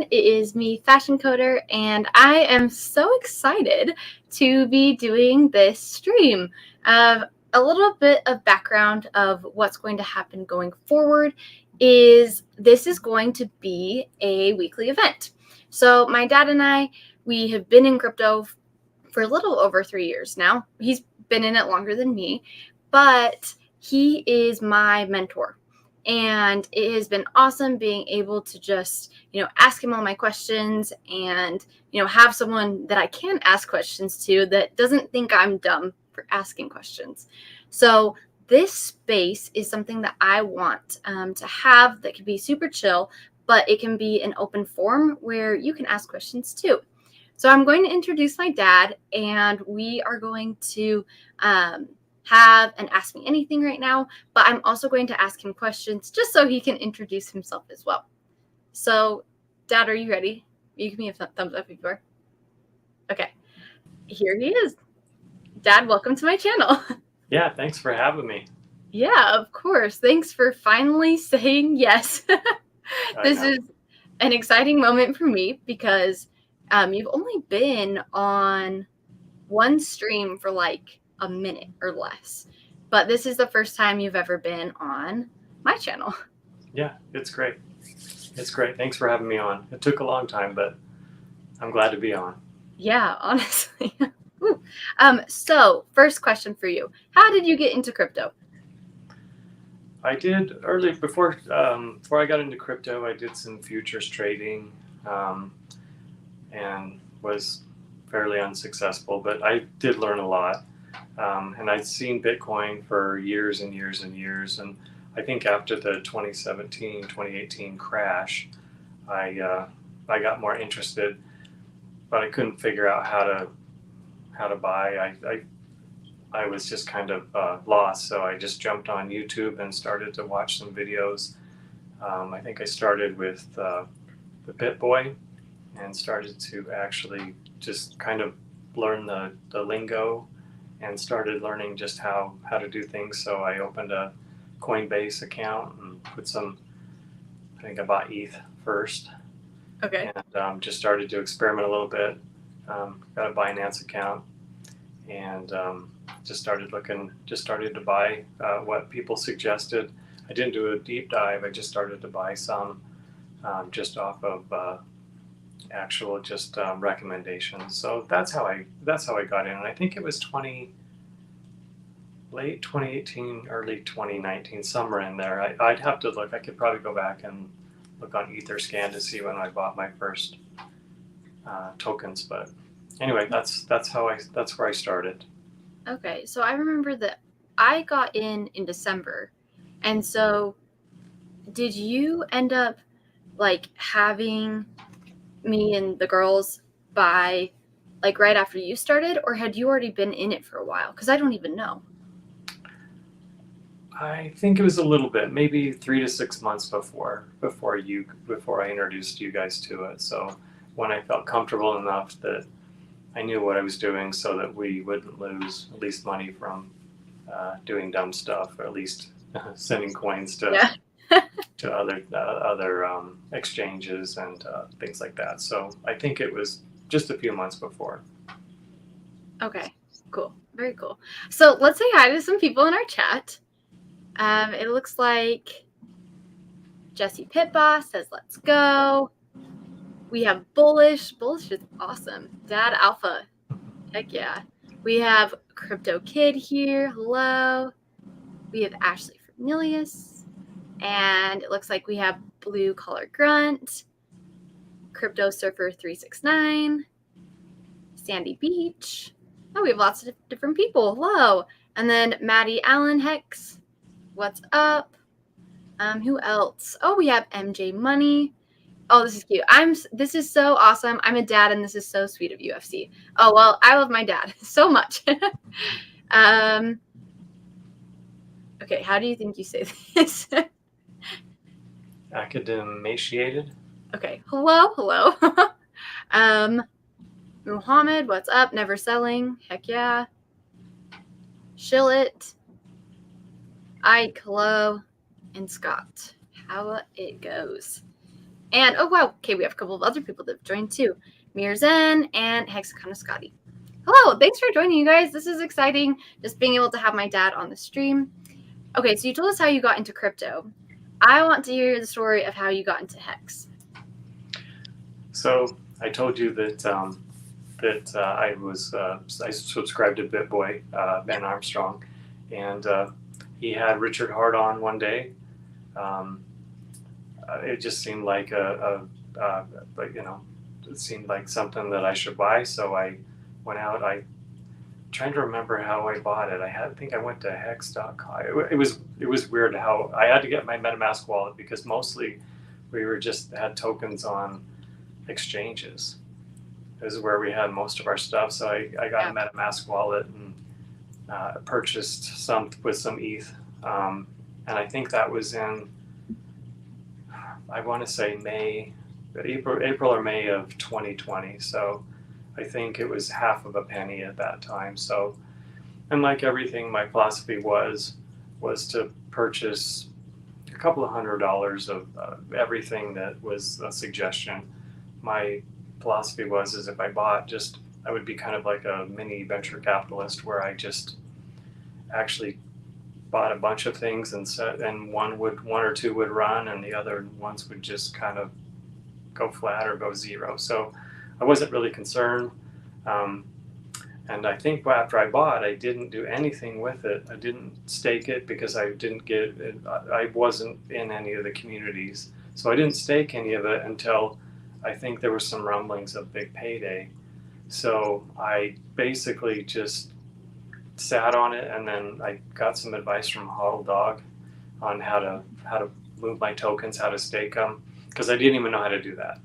everyone. It is me, fashioncoder, and I am so excited to be doing this stream. A little bit of background of what's going to happen going forward is this is going to be a weekly event. So my dad and we have been in crypto for a little over 3 years now. He's been in it longer than me, but he is my mentor. And it has been awesome being able to just, ask him all my questions and, have someone that I can ask questions to that doesn't think I'm dumb for asking questions. So this space is something that I want to have that can be super chill, but it can be an open forum where you can ask questions too. So I'm going to introduce my dad, and we are going to have an Ask Me Anything right now, but I'm also going to ask him questions just so he can introduce himself as well. So, Dad, are you ready? You give me a thumbs up if you are. Okay, here he is. Dad, welcome to my channel. Yeah, thanks for having me. Yeah, of course. Thanks for finally saying yes. This is an exciting moment for me because you've only been on one stream for like a minute or less, but this is the first time you've ever been on my channel. Yeah, it's great. It's great. Thanks for having me on. It took a long time, but I'm glad to be on. Yeah, honestly. So first question for you. How did you get into crypto? I did early before I got into crypto. I did some futures trading and was fairly unsuccessful, but I did learn a lot. And I'd seen Bitcoin for years and years and years. And I think after the 2017, 2018 crash, I got more interested, but I couldn't figure out how to buy. I was just kind of lost, so I just jumped on YouTube and started to watch some videos. I think I started with the BitBoy and started to actually just kind of learn the lingo and started learning just how to do things. So I opened a Coinbase account and put some, I think I bought ETH first. Okay. And just started to experiment a little bit. Got a Binance account and just started to buy what people suggested. I didn't do a deep dive. I just started to buy some just off of actual just recommendations. So that's how I got in. And I think it was late 2018, early 2019, somewhere in there. I'd have to look. I could probably go back and look on Etherscan to see when I bought my first tokens. But anyway, that's where I started. Okay, so I remember that I got in December, and so did you end up like having me and the girls buy like right after you started, or had you already been in it for a while? Because I don't even know. I think it was a little bit, maybe 3 to 6 months before I introduced you guys to it. So when I felt comfortable enough that I knew what I was doing, so that we wouldn't lose at least money from doing dumb stuff, or at least sending coins to to other exchanges and things like that. So I think it was just a few months before. Okay, cool, very cool. So let's say hi to some people in our chat. It looks like Jesse Pitboss says, "Let's go." We have Bullish. Bullish is awesome. Dad Alpha. Heck yeah. We have Crypto Kid here. Hello. We have Ashley Cornelius. And it looks like we have Blue Collar Grunt. Crypto Surfer 369. Sandy Beach. Oh, we have lots of different people. Hello. And then Maddie Allen Hex. What's up? Who else? Oh, we have MJ Money. Oh, this is cute. This is so awesome. I'm a dad, and this is so sweet of UFC. Oh, well, I love my dad so much. Okay, how do you think you say this? Academiciated. Okay, hello. Muhammad, what's up? Never selling. Heck yeah. Shill it. Ike, hello. And Scott, how it goes. And oh wow, okay, we have a couple of other people that have joined too. Mirzen and Hexagon Scotty. Hello, thanks for joining, you guys. This is exciting, just being able to have my dad on the stream. Okay, so you told us how you got into crypto. I want to hear the story of how you got into Hex. So I told you that I subscribed to BitBoy, Ben Armstrong, and he had Richard Hart on one day. It just seemed like it seemed like something that I should buy. So I went out. I'm trying to remember how I bought it. I think I went to hex.com. It was weird how I had to get my MetaMask wallet because mostly we were just had tokens on exchanges. This is where we had most of our stuff. So I got a MetaMask wallet and purchased some with some ETH. And I think that was in, I want to say April or May of 2020. So I think it was half of a penny at that time. So, and like everything, my philosophy was to purchase a couple of $100 of everything that was a suggestion. My philosophy is if I bought I would be kind of like a mini venture capitalist where I just actually bought a bunch of things and one or two would run and the other ones would just kind of go flat or go zero. So I wasn't really concerned. And I think after I bought, I didn't do anything with it. I didn't stake it because I wasn't in any of the communities. So I didn't stake any of it until I think there was some rumblings of big payday. So I basically just sat on it, and then I got some advice from Hodl Dog on how to move my tokens, how to stake them, because I didn't even know how to do that.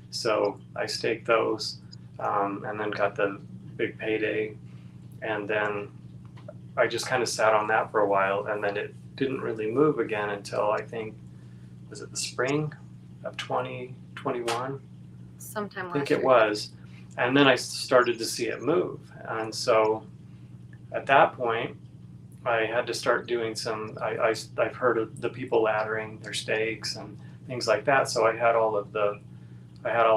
So I staked those, and then got the big payday, and then I just kind of sat on that for a while, and then it didn't really move again until I think, was it the spring of 2021? Sometime last I think year. it was. And then I started to see it move. And so at that point, I had to start doing I've heard of the people laddering their stakes and things like that. So I had all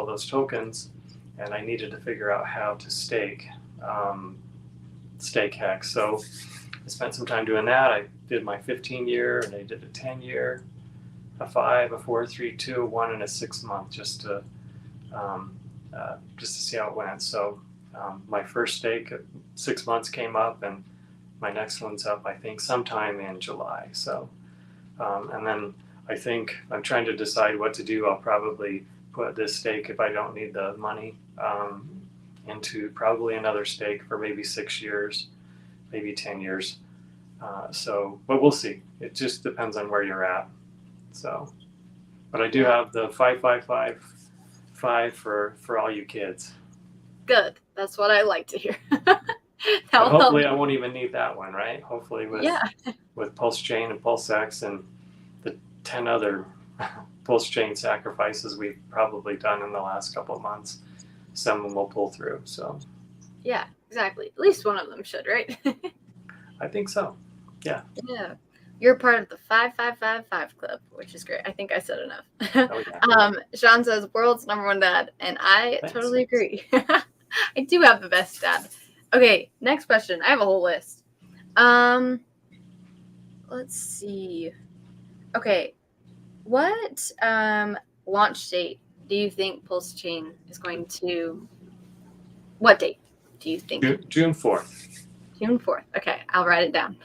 those tokens, and I needed to figure out how to stake Hex. So I spent some time doing that. I did my 15-year, and I did a 10-year, a 5, a 4, 3, 2, 1, and a 6-month just to see how it went. So my first stake at 6 months came up, and my next one's up, I think, sometime in July. So, and then I think I'm trying to decide what to do. I'll probably put this stake, if I don't need the money, into probably another stake for maybe 6 years, maybe 10 years. But we'll see. It just depends on where you're at. So, but I do have the 5555 for all you kids. Good. That's what I like to hear. Hopefully I won't even need that one, right? Hopefully with Pulsechain and Pulsex and the 10 other Pulsechain sacrifices we've probably done in the last couple of months, some of them will pull through. So yeah, exactly. At least one of them should, right? I think so. Yeah. Yeah. You're part of the 5555 club, which is great. I think I said enough. Oh, yeah. Sean says world's #1 dad, and I totally agree. I do have the best dad. Okay, next question. I have a whole list. Let's see. Okay, what launch date do you think Pulsechain is going to? What date do you think? June 4th. June 4th. Okay, I'll write it down.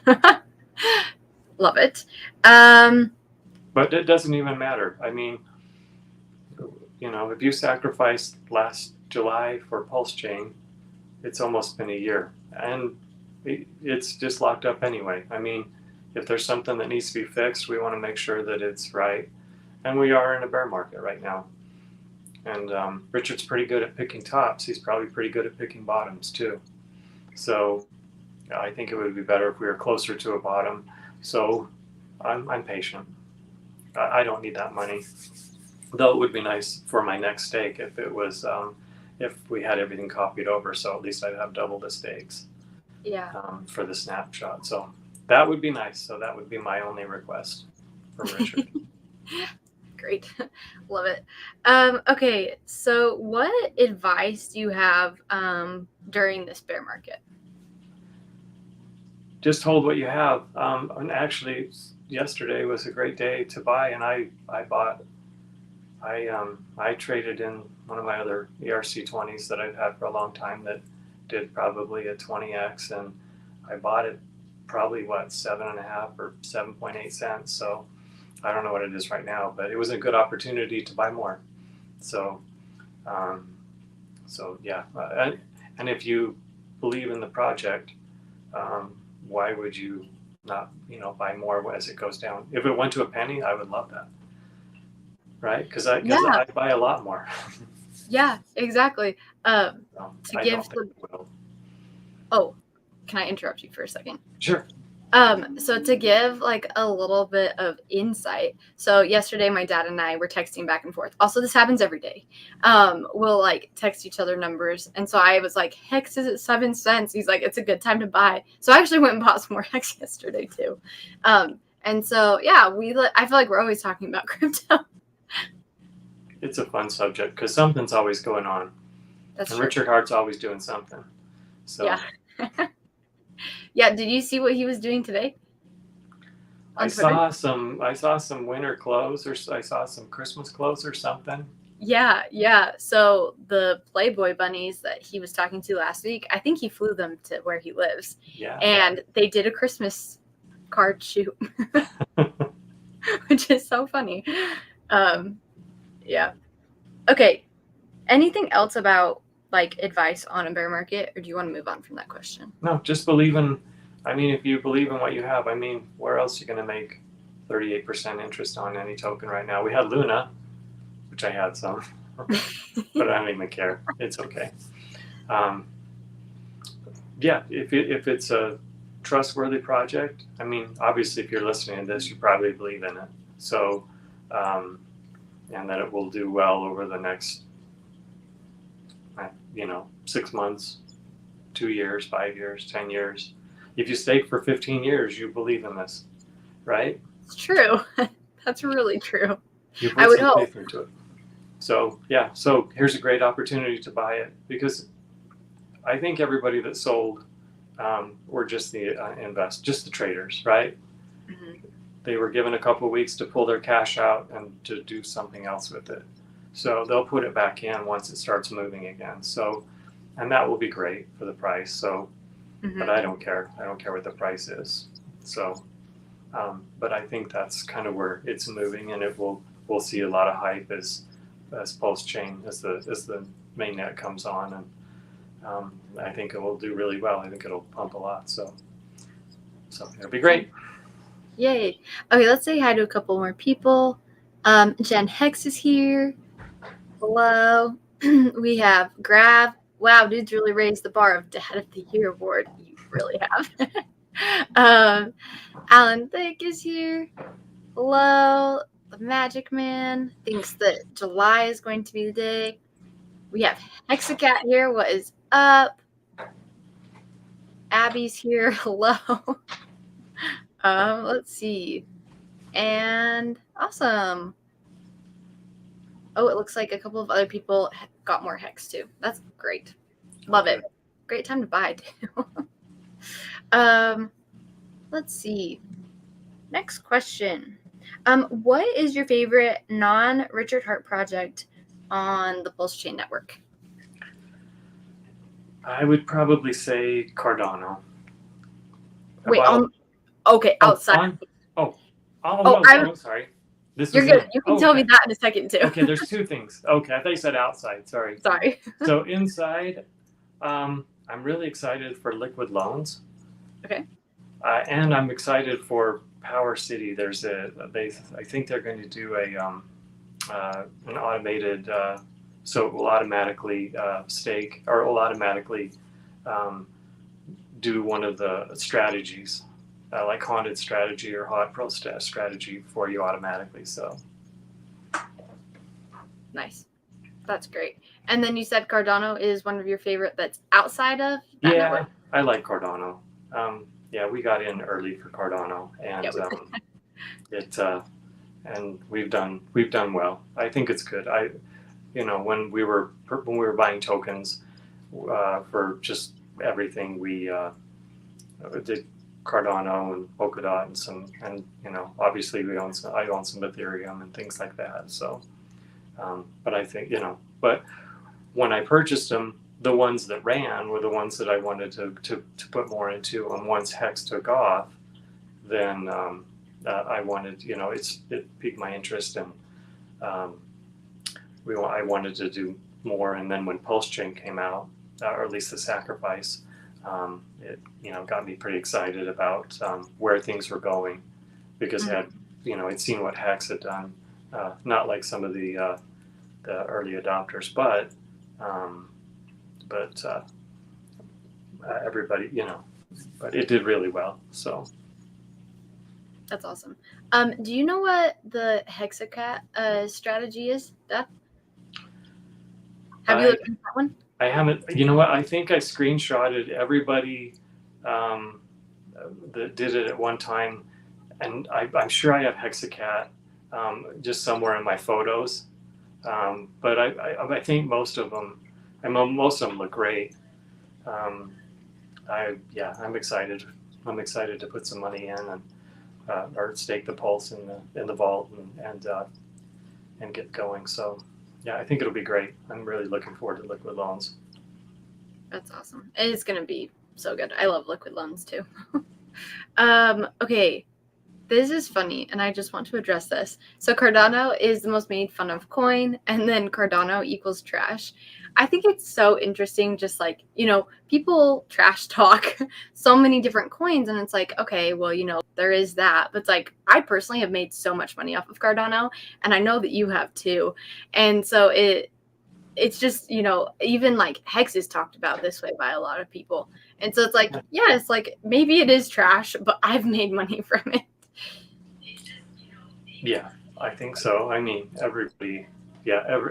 Love it. But it doesn't even matter. I mean, if you sacrificed last July for Pulsechain, it's almost been a year, and it's just locked up anyway. I mean, if there's something that needs to be fixed, we want to make sure that it's right. And we are in a bear market right now. And Richard's pretty good at picking tops. He's probably pretty good at picking bottoms too. So I think it would be better if we were closer to a bottom. So I'm patient. I don't need that money. Though it would be nice for my next stake if it was, if we had everything copied over. So at least I'd have double the stakes. Yeah. For the snapshot. So that would be nice. So that would be my only request from Richard. great. Love it. Okay, so what advice do you have during this bear market? Just hold what you have. And actually, yesterday was a great day to buy, and I traded in one of my other ERC20s that I've had for a long time that did probably a 20x, and I bought it probably 7.5 or 7.8 cents. So I don't know what it is right now, but it was a good opportunity to buy more. So yeah, and if you believe in the project, why would you not buy more as it goes down? If it went to a penny, I would love that, right? Because I buy a lot more. Yeah, exactly. To I give don't think it will. Oh, can I interrupt you for a second? Sure. So to give like a little bit of insight. So yesterday my dad and I were texting back and forth. Also, this happens every day. We'll like text each other numbers. And so I was like, Hex is at 7 cents. He's like, it's a good time to buy. So I actually went and bought some more Hex yesterday too. And so yeah, I feel like we're always talking about crypto. It's a fun subject because something's always going on. That's and true. Richard Hart's always doing something. So yeah. Yeah, did you see what he was doing today? I saw some winter clothes, or I saw some Christmas clothes or something. Yeah. So the Playboy bunnies that he was talking to last week, I think he flew them to where he lives. Yeah. And they did a Christmas card shoot, which is so funny. Yeah. Okay. Anything else about like advice on a bear market, or do you want to move on from that question? No, just believe in. I mean, if you believe in what you have, I mean, where else are you going to make 38% interest on any token right now? We had Luna, which I had some, but I don't even care. It's okay. Yeah, if it's a trustworthy project, I mean, obviously, if you're listening to this, you probably believe in it. So, and that it will do well over the next, 6 months, 2 years, 5 years, 10 years. If you stake for 15 years, you believe in this, right? It's true. That's really true. You put some faith into it. So yeah, so here's a great opportunity to buy it, because I think everybody that sold were just the just the traders, right? Mm-hmm. They were given a couple of weeks to pull their cash out and to do something else with it. So they'll put it back in once it starts moving again. So, and that will be great for the price. So, but I don't care. I don't care what the price is. So, but I think that's kind of where it's moving, and we'll see a lot of hype as Pulsecon, as the mainnet comes on, and I think it will do really well. I think it'll pump a lot. So it'll be great. Yay. Okay, let's say hi to a couple more people. Jen Hex is here. Hello. We have Grav. Wow, dude's really raised the bar of Dad of the Year award. You really have. Alan Thick is here. Hello. The Magic Man thinks that July is going to be the day. We have Hexacat here. What is up? Abby's here. Hello. Let's see. And awesome. Oh, it looks like a couple of other people got more Hex too. That's great. Love it. Great time to buy too. Let's see. Next question. What is your favorite non-Richard Hart project on the Pulsecon network? I would probably say Cardano. Wait, okay, outside. I'm sorry. You're good. You can tell me that in a second too. Okay, there's two things. Okay, I thought you said outside. Sorry. So inside, I'm really excited for liquid loans. Okay. And I'm excited for Power City. I think they're going to do an automated, so it will automatically stake, or it will automatically do one of the strategies. Like haunted strategy or hot protest strategy for you automatically. So nice. That's great. And then you said Cardano is one of your favorite that's outside of that network? I like Cardano. We got in early for Cardano, and and we've done well. I think it's good. When we were buying tokens for just everything, we did Cardano and Polkadot and some, and obviously I own some Ethereum and things like that. So, but I think but when I purchased them, the ones that ran were the ones that I wanted to put more into. And once Hex took off, then I wanted, it piqued my interest, and I wanted to do more. And then when Pulsecon came out, or at least the sacrifice, it got me pretty excited about where things were going, because I'd seen what Hex had done, not like some of the early adopters, but everybody, but it did really well. So that's awesome. Do you know what the Hexacat strategy is, Dad? Have you looked into that one? I haven't. You know what? I think I screenshotted everybody that did it at one time, and I'm sure I have Hexacat just somewhere in my photos. But I think most of them look great. I'm excited. I'm excited to put some money in and or stake the pulse in the vault and get going. So yeah, I think it'll be great. I'm really looking forward to liquid loans. That's awesome. It's gonna be so good. I love liquid loans too. Okay. This is funny, and I just want to address this. So Cardano is the most made fun of coin, and then Cardano equals trash. I think it's so interesting, just like, people trash talk so many different coins, and it's like, okay, well, there is that. But it's like, I personally have made so much money off of Cardano, and I know that you have too. And so it's just, even like Hex is talked about this way by a lot of people. And so it's like, yeah, it's like, maybe it is trash, but I've made money from it. Yeah, I think so. I mean, everybody, it's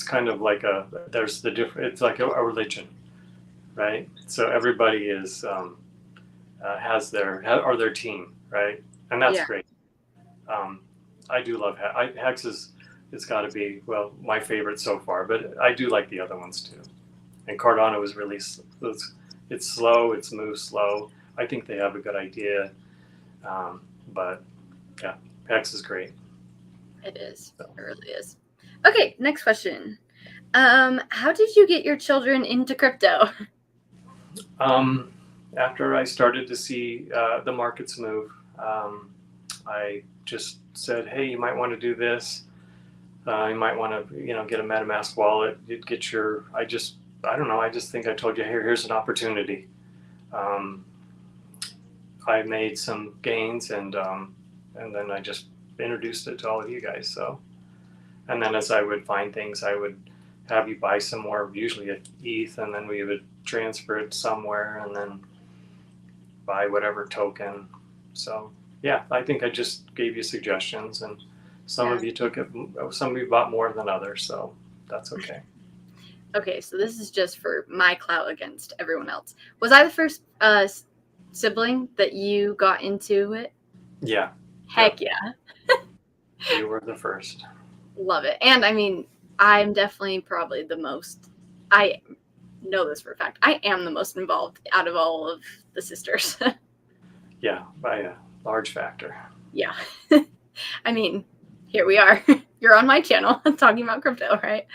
kind of like it's like a religion, right? So everybody has their team, right? And that's great. I do love Hex. It's got to be, well, my favorite so far, but I do like the other ones too. And Cardano is really, it's slow, it's moves slow. I think they have a good idea. But yeah, Hex is great. It is. So. It really is. Okay, next question. How did you get your children into crypto? After I started to see the markets move, I just said, hey, you might want to do this. You might want to, get a MetaMask wallet. I don't know. I just think I told you, here's an opportunity. I made some gains, and then I just introduced it to all of you guys. So, and then as I would find things, I would have you buy some more, usually at ETH, and then we would transfer it somewhere, and then buy whatever token. So yeah, I think I just gave you suggestions, and some of you took it. Some of you bought more than others, so that's okay. Okay, so this is just for my clout against everyone else. Was I the first sibling that you got into it? Yeah. Heck yeah. You were the first. Love it. And I mean, I'm definitely probably the most, I know this for a fact, I am the most involved out of all of the sisters. Yeah, by a large factor. Yeah. I mean, here we are. You're on my channel talking about crypto, right?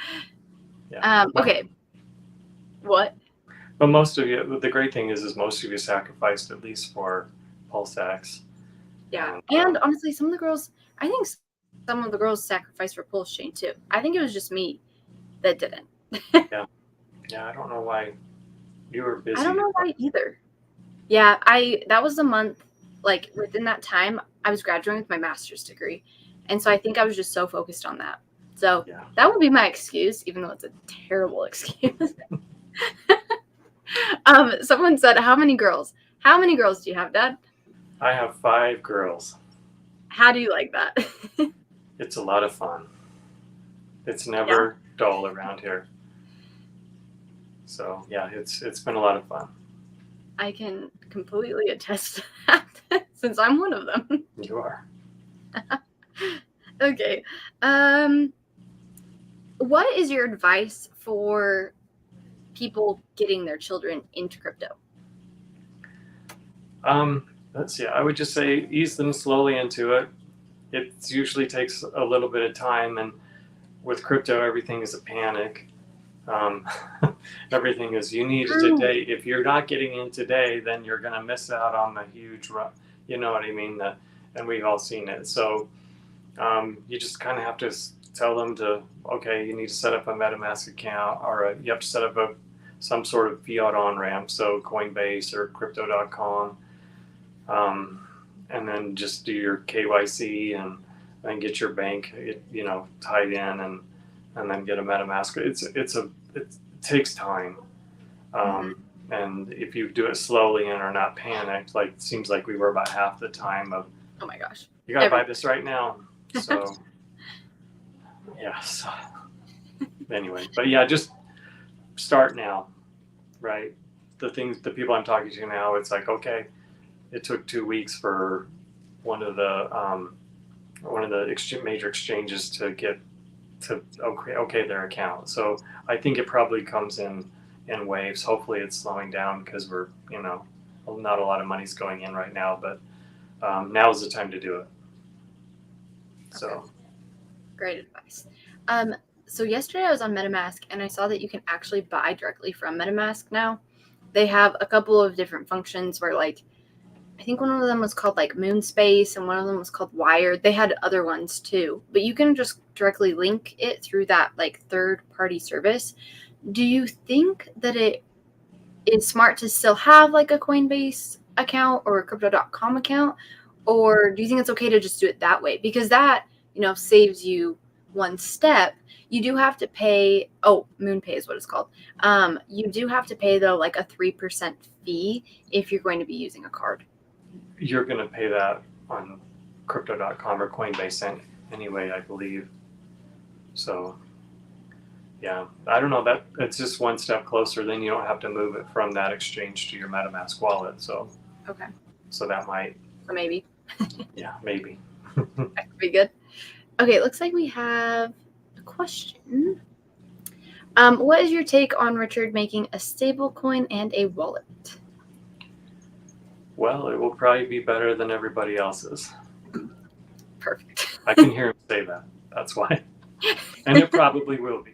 Yeah. Okay. What? But most of you, the great thing is most of you sacrificed at least for Pulsex. Yeah. And honestly, some of the girls sacrificed for Pulsecon too. I think it was just me that didn't. Yeah, I don't know why you were busy. I don't know why either. Yeah, that was the month, like within that time, I was graduating with my master's degree. And so I think I was just so focused on that. So that would be my excuse, even though it's a terrible excuse. Someone said, how many girls? How many girls do you have, Dad? I have 5 girls. How do you like that? It's a lot of fun. It's never dull around here. So yeah, it's been a lot of fun. I can completely attest to that. since I'm one of them. You are. Okay. What is your advice for people getting their children into crypto? Let's see. I would just say ease them slowly into it. It usually takes a little bit of time, and with crypto, everything is a panic. Um, everything is you need it today. If you're not getting in today, then you're going to miss out on the huge run. You know what I mean? And we've all seen it. So you just kind of have to tell them to, okay, you need to set up a MetaMask account, or you have to set up some sort of fiat on ramp, so Coinbase or Crypto.com, and then just do your KYC and then get your bank, tied in, and then get a MetaMask. It takes time, and if you do it slowly and are not panicked, like it seems like we were about half the time of, oh my gosh, you got to buy this right now. So yeah. So anyway, but yeah, just start now, right? The people I'm talking to now, it's like, okay, it took 2 weeks for one of the major exchanges to get to okay their account. So I think it probably comes in waves. Hopefully it's slowing down because we're not a lot of money's going in right now, but now is the time to do it. So okay. Great advice. So yesterday I was on MetaMask and I saw that you can actually buy directly from MetaMask now. They have a couple of different functions where, like, I think one of them was called like Moonspace and one of them was called Wired. They had other ones too, but you can just directly link it through that like third-party service. Do you think that it is smart to still have like a Coinbase account or a Crypto.com account, or do you think it's okay to just do it that way? Because that, saves you one step. You do have to pay. Oh, MoonPay is what it's called. You do have to pay though like a 3% fee if you're going to be using a card. You're going to pay that on Crypto.com or Coinbase anyway, I believe. So yeah, I don't know, that it's just one step closer. Then you don't have to move it from that exchange to your MetaMask wallet. So okay. So that might. So maybe. Yeah, maybe. That could be good. Okay, it looks like we have a question. What is your take on Richard making a stable coin and a wallet? Well, it will probably be better than everybody else's. Perfect. I can hear him say that. That's why. And it probably will be.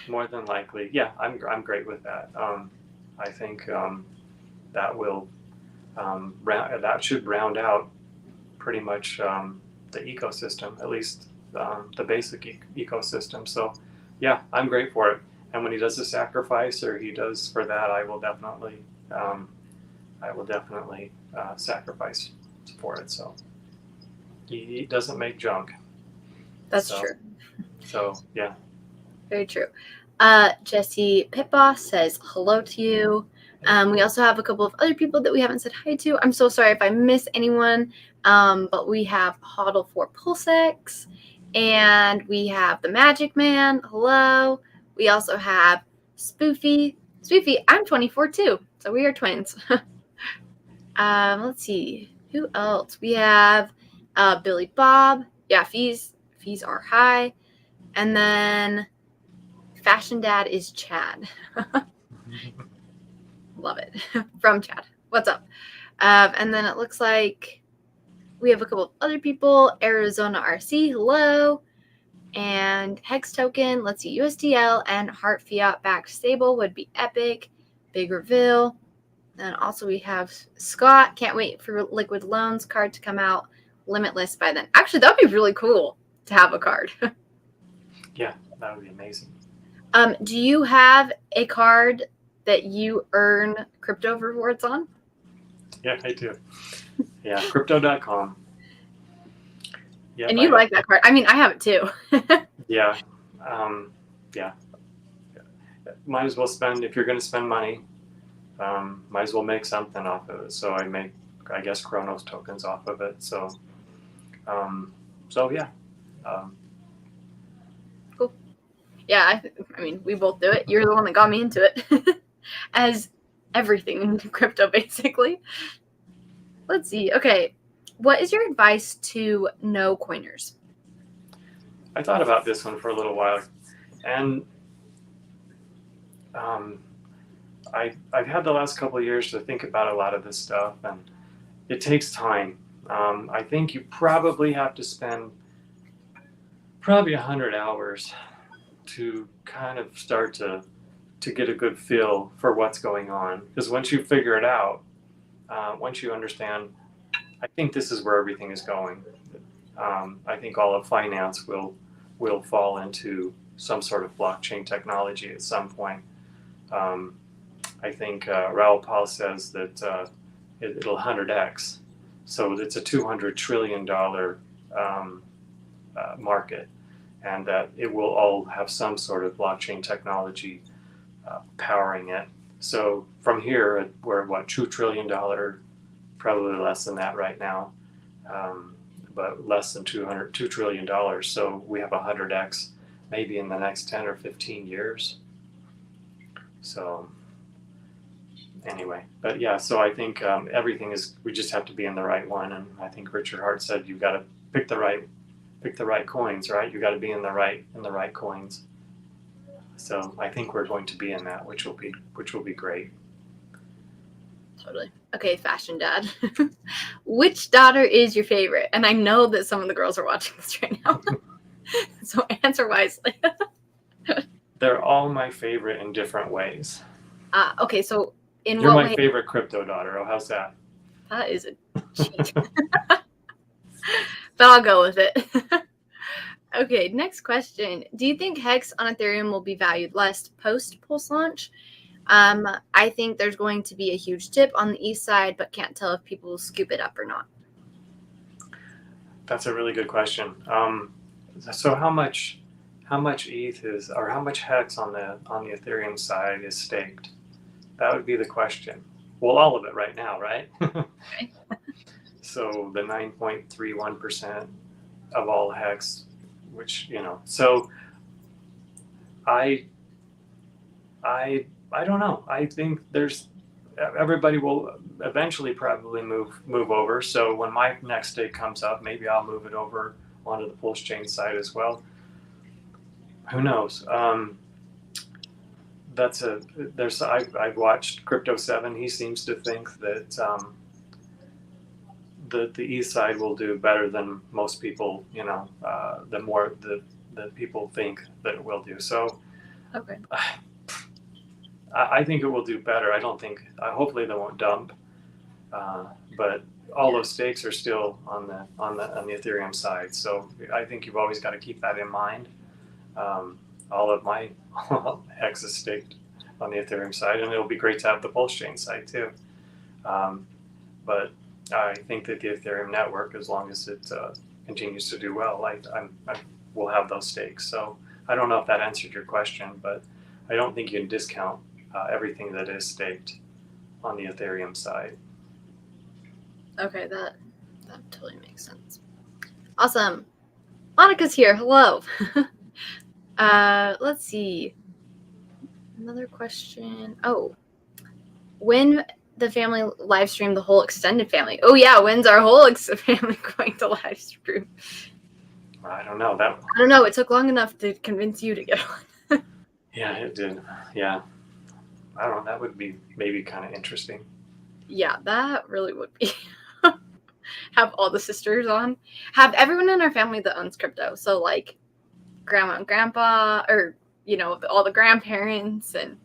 More than likely. Yeah, I'm great with that. I think that will that should round out pretty much the ecosystem, at least the basic ecosystem. So yeah, I'm great for it. And when he does a sacrifice, or he does for that, I will definitely sacrifice for it. So he doesn't make junk. That's true. So yeah. Very true. Jesse Pitboss says hello to you. We also have a couple of other people that we haven't said hi to. I'm so sorry if I miss anyone. But we have Hodl for Pulsex, and we have the Magic Man. Hello. We also have Spoofy. Spoofy, I'm 24 too, so we are twins. Let's see. Who else? We have Billy Bob. Yeah, fees are high. And then Fashion Dad is Chad. Love it. From Chad. What's up? And then it looks like we have a couple of other people. Arizona RC, hello. And Hex Token, let's see, USDL and Heart Fiat backed stable would be epic. Big reveal. And also we have Scott. Can't wait for Liquid Loans card to come out. Limitless by then. Actually, that would be really cool to have a card. Yeah, that would be amazing. Do you have a card that you earn crypto rewards on? Yeah, I do. Yeah, Crypto.com. Yep, and you like that card. I mean, I have it too. Yeah. Yeah. Might as well spend, if you're going to spend money, might as well make something off of it. So I make, I guess, Chronos tokens off of it. So, yeah. Cool. Yeah, I mean, we both do it. You're the one that got me into it. As everything in crypto, basically. Let's see. Okay. What is your advice to no coiners? I thought about this one for a little while, and I've had the last couple of years to think about a lot of this stuff, and it takes time. I think you probably have to spend probably 100 hours to kind of start to get a good feel for what's going on. Because once you figure it out, once you understand, I think this is where everything is going. I think all of finance will fall into some sort of blockchain technology at some point. I think Raoul Pal says that it'll 100x, so it's a $200 trillion market, and that it will all have some sort of blockchain technology powering it. So from here, we're at what, $2 trillion, probably less than that right now, but less than $2 trillion. So we have 100x maybe in the next 10 or 15 years. So anyway, but yeah, so I think everything is, we just have to be in the right one. And I think Richard Hart said you've got to pick the right coins, right? You got to be in the right coins. So I think we're going to be in that, which will be great. Totally. Okay, fashion dad. Which daughter is your favorite? And I know that some of the girls are watching this right now. So answer wisely. They're all my favorite in different ways. Okay, so in You're what my way? favorite crypto daughter. Oh, how's that? That is a cheat. But I'll go with it. Okay, next question. Do you think Hex on Ethereum will be valued less post Pulse launch? I think there's going to be a huge dip on the east side, but can't tell if people will scoop it up or not. That's a really good question. So how much ETH is, or how much Hex on the Ethereum side is staked? That would be the question. Well, all of it right now, right? Okay. So the 9.31% of all Hex, which, so I don't know. I think everybody will eventually probably move over. So when my next stake comes up, maybe I'll move it over onto the Pulse chain side as well. Who knows? I've watched Crypto 7. He seems to think that the ETH side will do better than most people, the more the people think that it will do. So Okay. I think it will do better. I don't think, hopefully they won't dump, but all those stakes are still on the Ethereum side. So I think you've always got to keep that in mind. All of my Hex is staked on the Ethereum side, and it'll be great to have the Pulse chain side too. But I think that the Ethereum network, as long as it continues to do well, I will have those stakes. So I don't know if that answered your question, but I don't think you can discount everything that is staked on the Ethereum side. Okay, that totally makes sense. Awesome. Monica's here. Hello. Let's see. Another question. Oh, when the family live stream the whole extended family? Oh yeah, when's our whole family going to live stream? I don't know. I don't know. It took long enough to convince you to get on. Yeah, it did. Yeah. I don't know. That would be maybe kind of interesting. Yeah, that really would be. Have all the sisters on. Have everyone in our family that owns crypto. So like grandma and grandpa, or all the grandparents, and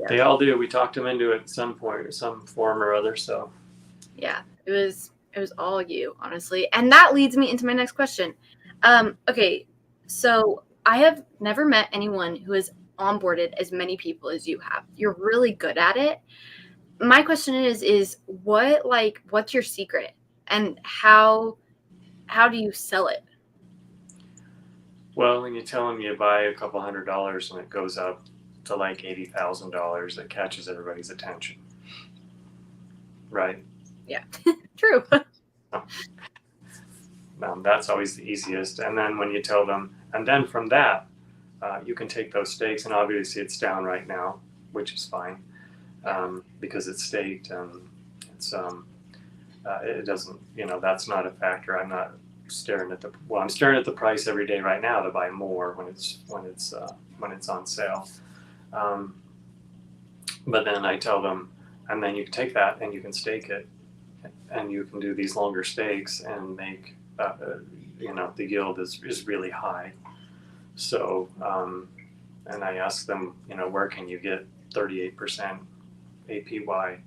They all do. We talked them into it at some point, or some form or other. So yeah, it was all you, honestly. And that leads me into my next question. Okay, so I have never met anyone who has onboarded as many people as you have. You're really good at it. My question is what's your secret, and how do you sell it? Well, when you tell them you buy a couple $100 and it goes up to like $80,000, that catches everybody's attention, right? Yeah, true. That's always the easiest. And then when you tell them, and then from that, you can take those stakes, and obviously it's down right now, which is fine, because it's staked, and it's it doesn't, that's not a factor. I'm not staring at I'm staring at the price every day right now to buy more when it's on sale. Um, but then I tell them, and then you can take that and you can stake it, and you can do these longer stakes and make, the yield is really high. So, and I ask them, where can you get 38% APY?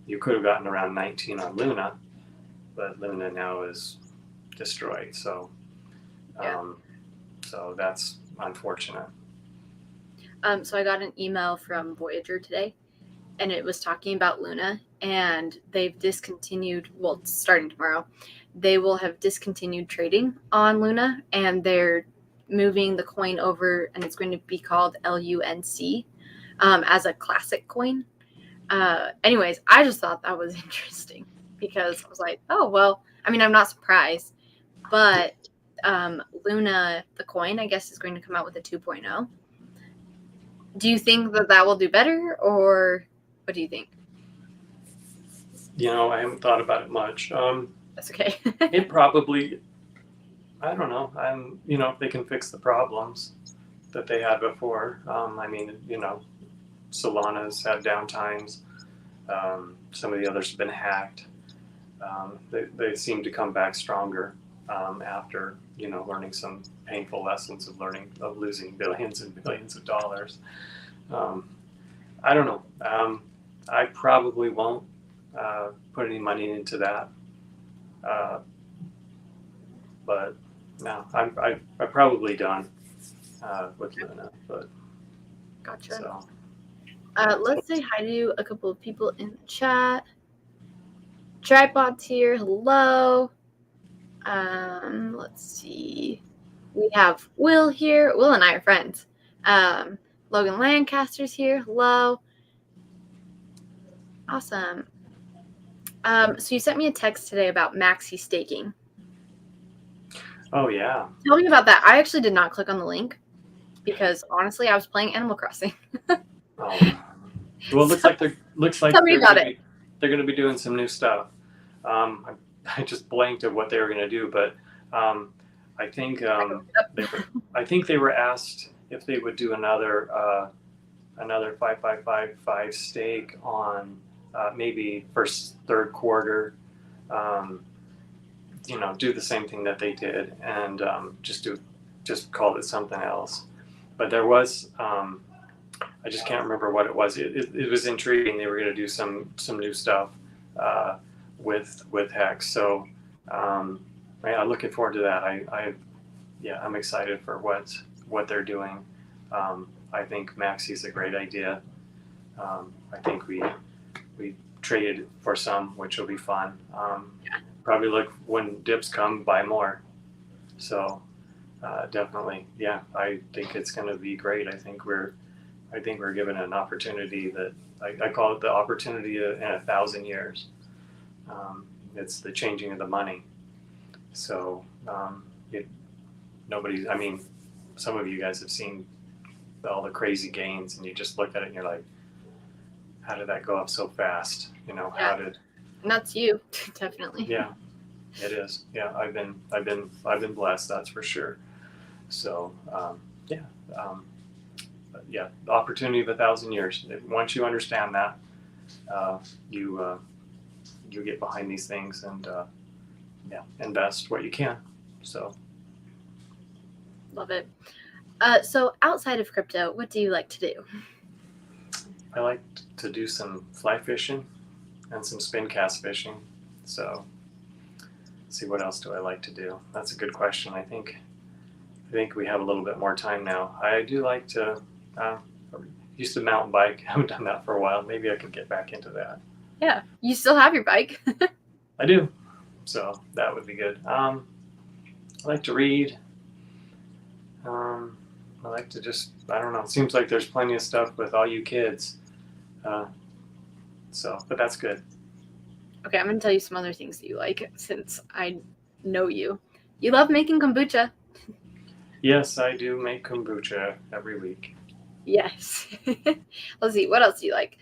You could have gotten around 19 on Luna, but Luna now is destroyed. So, so that's unfortunate. So I got an email from Voyager today, and it was talking about Luna, and they've discontinued, well, starting tomorrow, they will have discontinued trading on Luna, and they're moving the coin over, and it's going to be called LUNC as a classic coin. Anyways, I just thought that was interesting because I was like, oh, well, I mean, I'm not surprised, but Luna, the coin, I guess, is going to come out with a 2.0. Do you think that will do better, or what do you think? I haven't thought about it much. That's okay. It probably, I don't know. If they can fix the problems that they had before. I mean, Solana's had downtimes. Some of the others have been hacked. They seem to come back stronger after learning some painful lessons of losing billions and billions of dollars. I don't know. I probably won't put any money into that. But no, I'm probably done with Luna. But Gotcha. So. Let's say hi to a couple of people in the chat. Tripod's here. Hello. Let's see. We have Will here. Will and I are friends. Logan Lancaster's here. Hello. Awesome. So you sent me a text today about maxi staking. Oh, yeah. Tell me about that. I actually did not click on the link because honestly, I was playing Animal Crossing. Oh. Well, it looks like they're going to be doing some new stuff. I just blanked at what they were going to do, but I think they were asked if they would do another 5.555 stake on maybe third quarter. Do the same thing that they did and just call it something else. But there was I just can't remember what it was. It was intriguing. They were going to do some new stuff with Hex. So I'm looking forward to that. I'm excited for what they're doing. I think Maxi's a great idea. I think we traded for some, which will be fun. Probably look when dips come, buy more. So definitely, yeah. I think it's going to be great. I think we're given an opportunity that I call it the opportunity in 1,000 years. It's the changing of the money. So some of you guys have seen all the crazy gains, and you just look at it and you're like, how did that go up so fast? How did? And that's you, definitely. Yeah, it is. Yeah, I've been blessed. That's for sure. So the opportunity of 1,000 years. Once you understand that, you get behind these things and invest what you can. So love it. So outside of crypto, what do you like to do? I like to do some fly fishing and some spin cast fishing. So let's see, what else do I like to do? That's a good question. I think we have a little bit more time now. I do like to used to mountain bike. I haven't done that for a while. Maybe I could get back into that. Yeah, you still have your bike. I do. So that would be good. I like to read. I like to I don't know. It seems like there's plenty of stuff with all you kids. But that's good. Okay, I'm going to tell you some other things that you like since I know you. You love making kombucha. Yes, I do make kombucha every week. Yes. Let's see. What else do you like?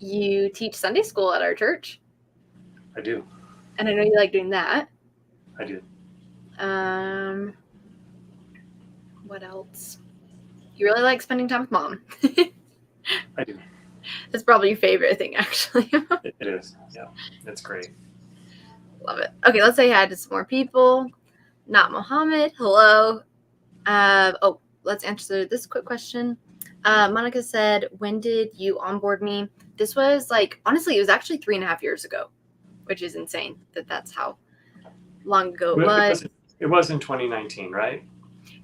You teach Sunday school at our church. I do. And I know you like doing that. I do. What else? You really like spending time with Mom. I do. That's probably your favorite thing, actually. It is. Yeah, it's great. Love it. Okay, let's say hi to some more people. Not Mohammed. Hello. Let's answer this quick question. Monica said, when did you onboard me? This was honestly, it was actually 3.5 years ago, which is insane that's how long ago it was. It was in 2019, right?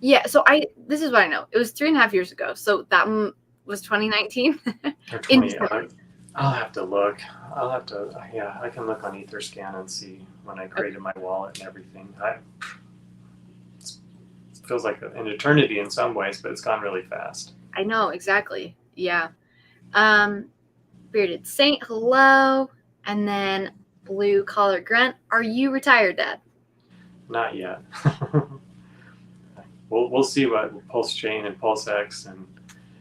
Yeah, so this is what I know. It was 3.5 years ago. So that was 2019. Or 20. I'll have to look. I can look on Etherscan and see when I created my wallet and everything. It feels like an eternity in some ways, but it's gone really fast. I know, exactly. Yeah. Bearded Saint, hello. And then Blue Collar Grunt, are you retired, Dad? Not yet. We'll see what Pulse Chain and PulseX and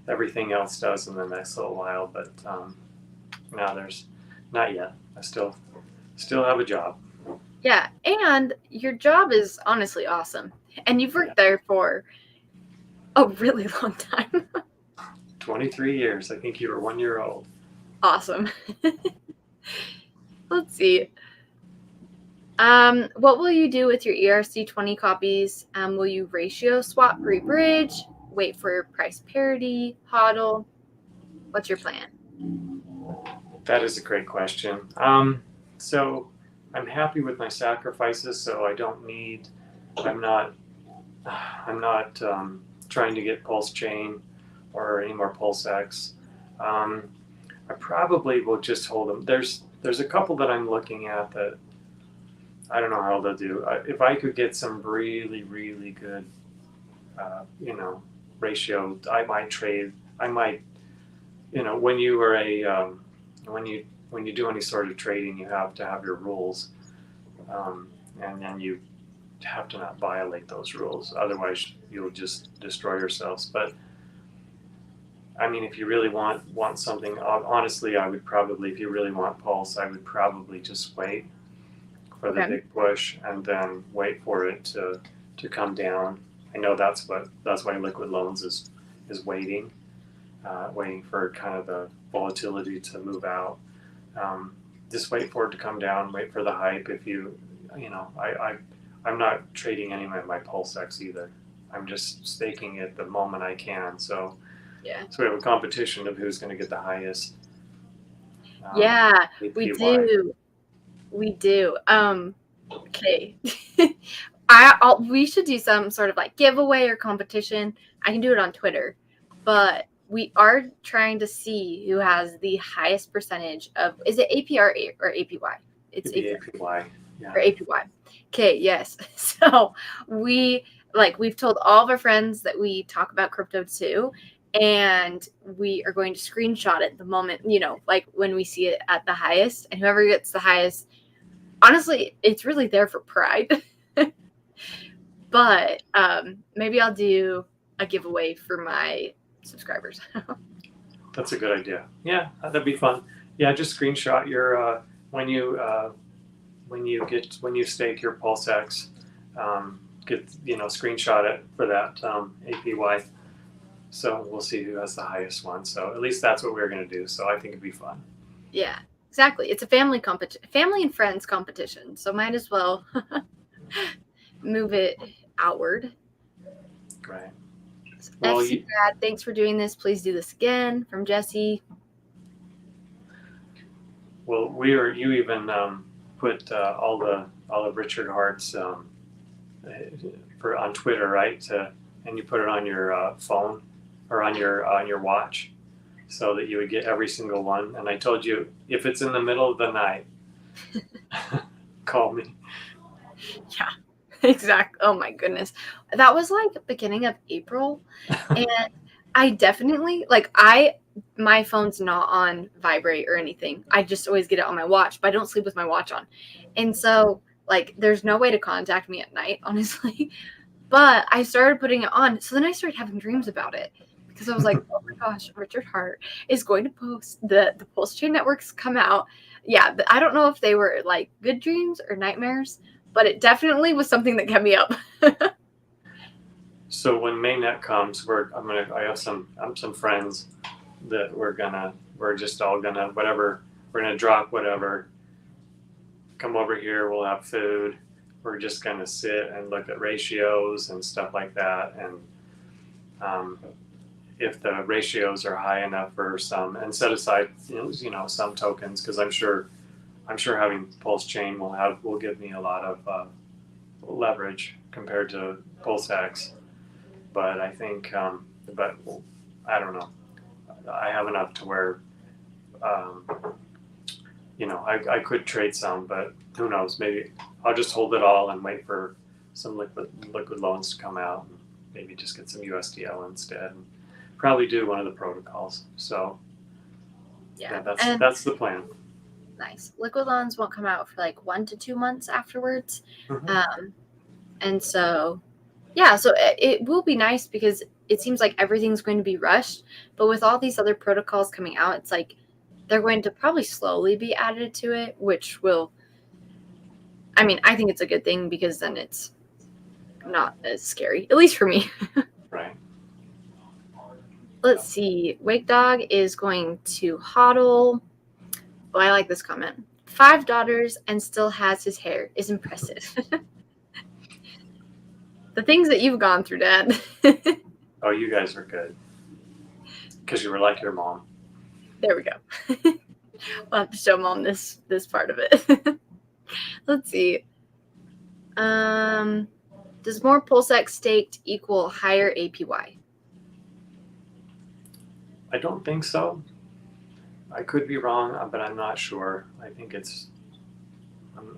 everything else does in the next little while, but no, there's not yet. I still have a job. Yeah, and your job is honestly awesome. And you've worked there for a really long time. 23 years. I think you were 1 year old. Awesome. Let's see. What will you do with your ERC20 copies? Will you ratio swap, rebridge, wait for price parity, hodl? What's your plan? That is a great question. So I'm happy with my sacrifices, so I'm not trying to get Pulse Chain or any more PulseX. I probably will just hold them. There's a couple that I'm looking at that I don't know how they'll do. If I could get some really, really good, ratio, I might trade. I might, when you are when you do any sort of trading, you have to have your rules, and then you have to not violate those rules. Otherwise, you'll just destroy yourselves. But I mean, if you really want something, honestly, I would probably, if you really want Pulse, I would probably just wait for the big push and then wait for it to come down. I know that's why Liquid Loans is waiting for kind of the volatility to move out. Just wait for it to come down, wait for the hype. I'm not trading any of my PulseX either. I'm just staking it the moment I can. So we have a competition of who's going to get the highest. We do. We do. Okay. We should do some sort of giveaway or competition. I can do it on Twitter, but we are trying to see who has the highest percentage of. Is it APR or APY? It's APY. Yeah. Or APY. Okay. Yes. So we've told all of our friends that we talk about crypto too. And we are going to screenshot it the moment, when we see it at the highest, and whoever gets the highest, honestly, it's really there for pride. But maybe I'll do a giveaway for my subscribers. That's a good idea. Yeah, that'd be fun. Yeah, just screenshot your when you stake your PulseX, screenshot it for that APY. So we'll see who has the highest one. So at least that's what we're going to do. So I think it'd be fun. Yeah, exactly. It's a family and friends competition. So might as well move it outward. Right. Well, Brad, thanks for doing this. Please do this again. From Jesse. Well, you even put all of Richard Hart's on Twitter, right? And you put it on your phone or on your watch, so that you would get every single one. And I told you, if it's in the middle of the night, call me. Yeah, exactly. Oh my goodness. That was beginning of April. And I definitely, my phone's not on vibrate or anything. I just always get it on my watch, but I don't sleep with my watch on. And so, there's no way to contact me at night, honestly. But I started putting it on. So then I started having dreams about it. because I was like, oh my gosh, Richard Hart is going to post the Pulse Chain networks come out. Yeah, I don't know if they were like good dreams or nightmares, but it definitely was something that kept me up. So when mainnet comes, I have some friends that we're just all gonna whatever, we're gonna drop whatever, come over here, we'll have food, we're just gonna sit and look at ratios and stuff like that, and if the ratios are high enough for some, and set aside some tokens, because I'm sure having Pulse Chain will give me a lot of leverage compared to PulseX. But I think, but I don't know. I have enough to where, I could trade some, but who knows? Maybe I'll just hold it all and wait for some liquid loans to come out, and maybe just get some USDL instead, and probably do one of the protocols. So yeah, that's the plan. Nice. Liquid loans won't come out for like 1 to 2 months afterwards. Mm-hmm. And so, yeah, so it will be nice because it seems like everything's going to be rushed. But with all these other protocols coming out, it's like they're going to probably slowly be added to it, which will, I mean, I think it's a good thing because then it's not as scary, at least for me. Right. Let's see. Wake Dog is going to hodl. Oh, I like this comment. 5 daughters and still has his hair is impressive. The things that you've gone through, Dad. Oh, you guys are good. Because you were like your mom. There we go. We'll have to show Mom this part of it. Let's see. Does more PulseX staked equal higher APY? I don't think so. I could be wrong, but I'm not sure. I think it's.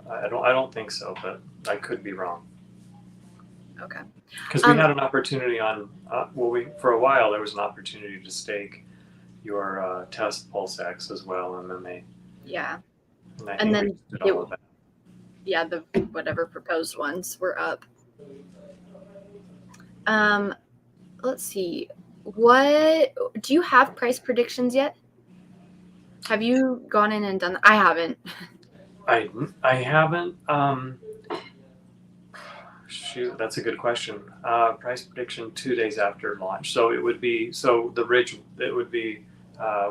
I don't think so, but I could be wrong. Okay. Because we had an opportunity on. For a while there was an opportunity to stake your test PulseX as well, and then they. Yeah. And then yeah, the whatever proposed ones were up. Let's see. What do you have price predictions yet? Have you gone in and done that? I haven't. I haven't. Shoot, that's a good question. Price prediction 2 days after launch. So it would be the bridge. It would be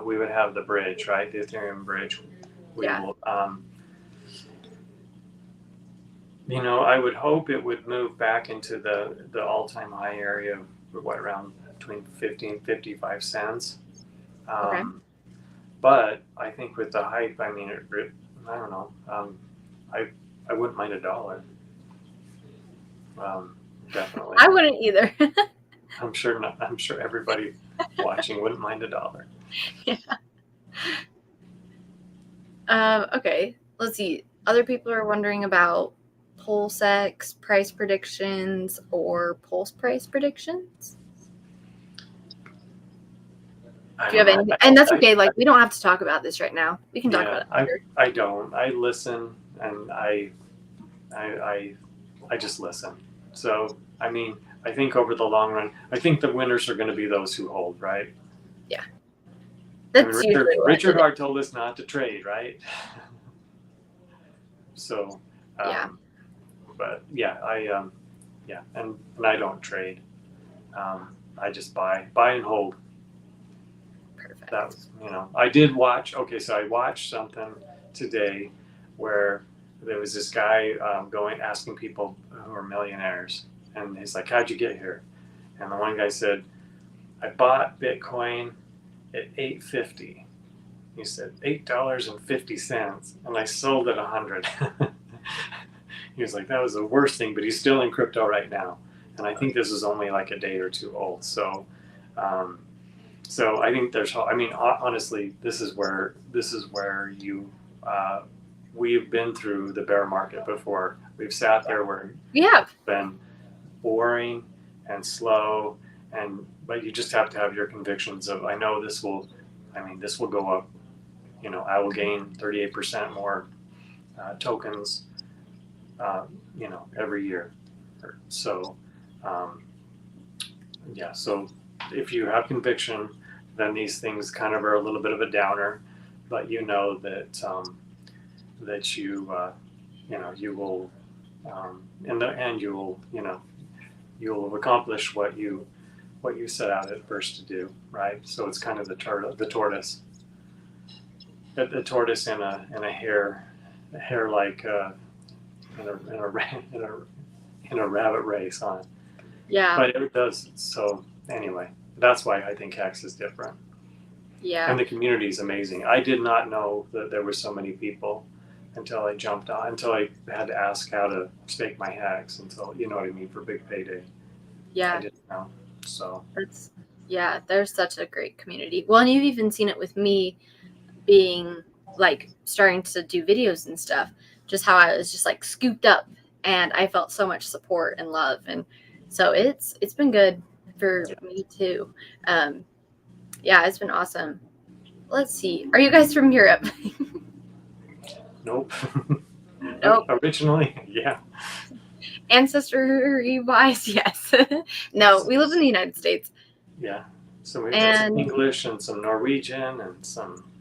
we would have the bridge, right? The Ethereum bridge. Yeah. I would hope it would move back into the all-time high area of around between 50 and 55 cents. Okay. But I think with the hype, I mean, I don't know. I wouldn't mind $1. Definitely. I wouldn't either. I'm sure not. I'm sure everybody watching wouldn't mind $1. Yeah. Okay. Let's see. Other people are wondering about PulseX price predictions or Pulse price predictions. Do you have any? And that's okay. Like, we don't have to talk about this right now. We can talk about it later. I don't. I listen, and I just listen. So, I mean, I think over the long run, I think the winners are going to be those who hold, right? Yeah. That's Richard Hart told us not to trade, right? So, yeah. But yeah, and I don't trade. I just buy and hold. Perfect. That was, I did watch. Okay, so I watched something today where there was this guy asking people who are millionaires, and he's like, "How'd you get here?" And the one guy said, "I bought Bitcoin at $8.50." He said $8.50, and I sold at 100. He was like, "That was the worst thing," but he's still in crypto right now, and I think this is only like a day or two old. So, I think honestly, this is where you. We've been through the bear market before. We've sat there where it's been boring and slow, but you just have to have your convictions of, I know this will go up. I will gain 38% more tokens, every year. So, if you have conviction, then these things kind of are a little bit of a downer, but you know that that you will in the end you'll accomplish what you set out at first to do, right? So it's kind of the tortoise, the tortoise in a hare like in a rabbit race on it. Yeah. But it does. So anyway, that's why I think Hex is different. Yeah. And the community is amazing. I did not know that there were so many people until I jumped on, until I had to ask how to stake my Hex, until, you know what I mean, for big payday. Yeah. I didn't know. So there's such a great community. Well, and you've even seen it with me being like starting to do videos and stuff, just how I was just like scooped up and I felt so much support and love. And so it's been good for me too. Yeah, it's been awesome. Let's see. Are you guys from Europe? Nope. Nope. Originally, yeah. Ancestry wise, yes. No, we live in the United States. Yeah. So we have some English and some Norwegian and some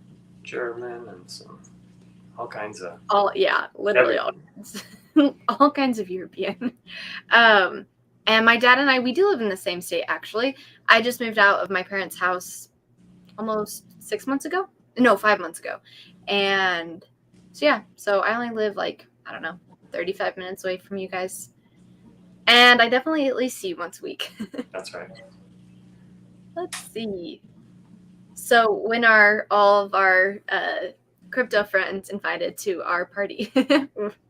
German and some all kinds of literally all kinds of European. And my dad and I, we do live in the same state actually. I just moved out of my parents' house almost 6 months ago. No, 5 months ago. And so I only live like, I don't know, 35 minutes away from you guys. And I definitely at least see you once a week. That's right. Let's see. So when are all of our crypto friends invited to our party?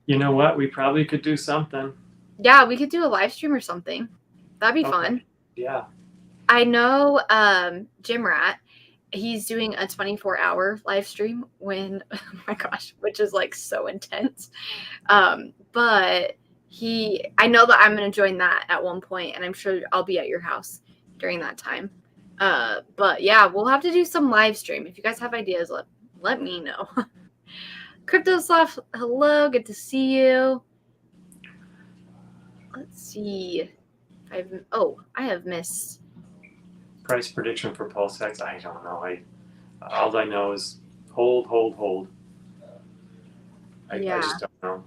You know what? We probably could do something. Yeah, we could do a live stream or something. That'd be fun. Yeah. I know Jim Rat, he's doing a 24-hour live stream oh my gosh, which is like so intense. But I know that I'm going to join that at one point, and I'm sure I'll be at your house during that time. But yeah, we'll have to do some live stream. If you guys have ideas, let me know. CryptoSoft, hello, good to see you. Let's see. I have missed. Price prediction for Pulsecon? I don't know. All I know is hold. I just don't know.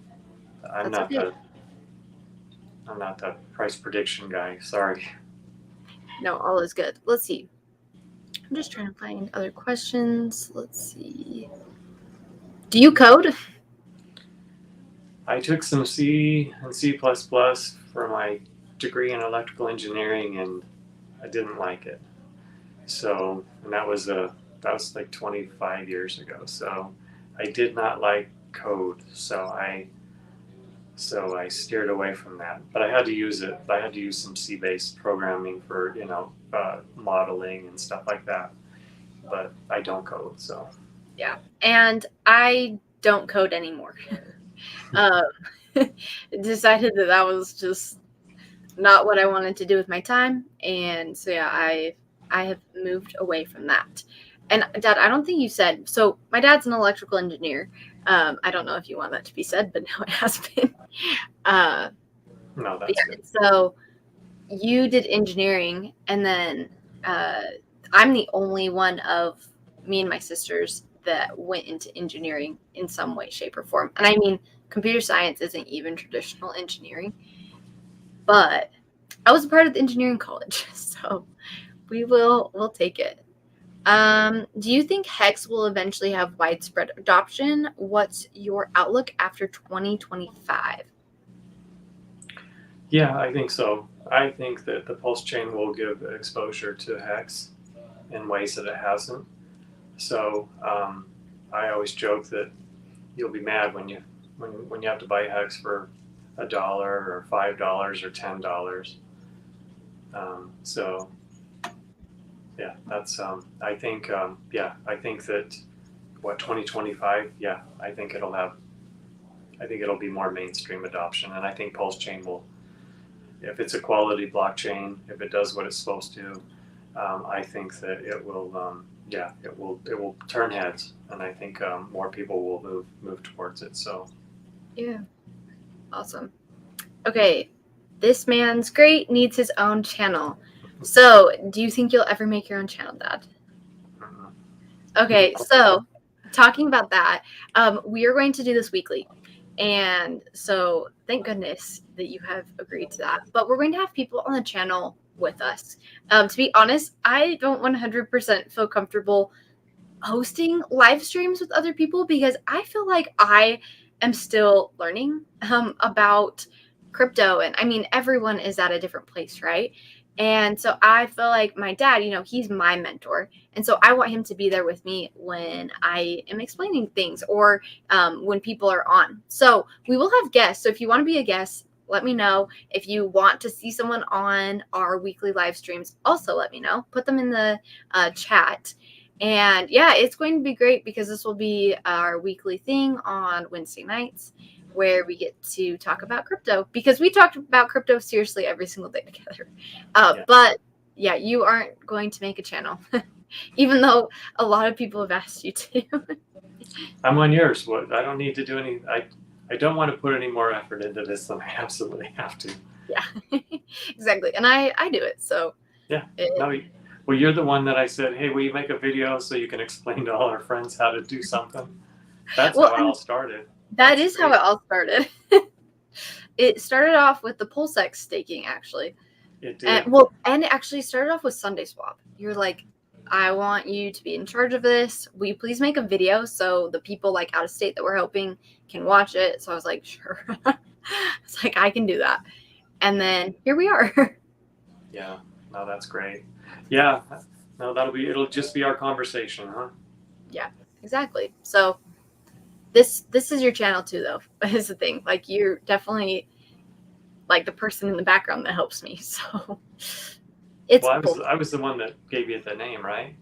I'm not the price prediction guy. Sorry. No, all is good. Let's see. I'm just trying to find other questions. Let's see. Do you code? I took some C and C++ for my degree in electrical engineering, and I didn't like it. So, and that was like 25 years ago. So, I did not like code. So I steered away from that. But I had to use it. I had to use some C-based programming for modeling and stuff like that. But I don't code. So yeah, and I don't code anymore. Decided that was just not what I wanted to do with my time, and so yeah, I have moved away from that. And Dad, I don't think you said, so my dad's an electrical engineer. I don't know if you want that to be said, but no, it has been. No, that's good. So you did engineering, and then I'm the only one of me and my sisters that went into engineering in some way, shape, or form. And I mean, computer science isn't even traditional engineering, but I was a part of the engineering college, so we'll take it. Do you think Hex will eventually have widespread adoption? What's your outlook after 2025? Yeah, I think so. I think that the Pulse chain will give exposure to Hex in ways that it hasn't. So I always joke that you'll be mad when you have to buy Hex for $1 or $5 or $10. So yeah, that's I think that 2025, yeah, I think it'll be more mainstream adoption, and I think Pulse chain will, if it's a quality blockchain, if it does what it's supposed to, I think that it will it will turn heads, and I think more people will move towards it. So yeah, awesome. Okay, this man's great, needs his own channel. So, do you think you'll ever make your own channel, Dad? Mhm. Okay, so talking about that, we are going to do this weekly. And so thank goodness that you have agreed to that. But we're going to have people on the channel with us. To be honest, I don't 100% feel comfortable hosting live streams with other people because I feel like I am still learning about crypto. And I mean, everyone is at a different place, right? And so I feel like my dad, he's my mentor. And so I want him to be there with me when I am explaining things or when people are on. So we will have guests. So if you want to be a guest, let me know. If you want to see someone on our weekly live streams, also let me know. Put them in the chat. And yeah, it's going to be great because this will be our weekly thing on Wednesday nights where we get to talk about crypto because we talked about crypto seriously every single day together. Yeah. But yeah, you aren't going to make a channel, even though a lot of people have asked you to. I'm on yours. What? I don't need to do any. I don't want to put any more effort into this than I absolutely have to. Yeah, exactly. And I do it. So yeah. No. Well, you're the one that I said, hey, will you make a video so you can explain to all our friends how to do something? That's how it all started. That is how it all started. It started off with the Pulsec staking, actually. It did. And it actually started off with Sunday Swap. You're like, I want you to be in charge of this. Will you please make a video so the people like out of state that we're helping can watch it? So I was like, sure. It's like, I can do that. And then here we are. Yeah. No, that's great. Yeah. No, it'll just be our conversation, huh? Yeah, exactly. So this is your channel too, though, is the thing. Like, you're definitely like the person in the background that helps me. So it's well, I was the one that gave you the name, right?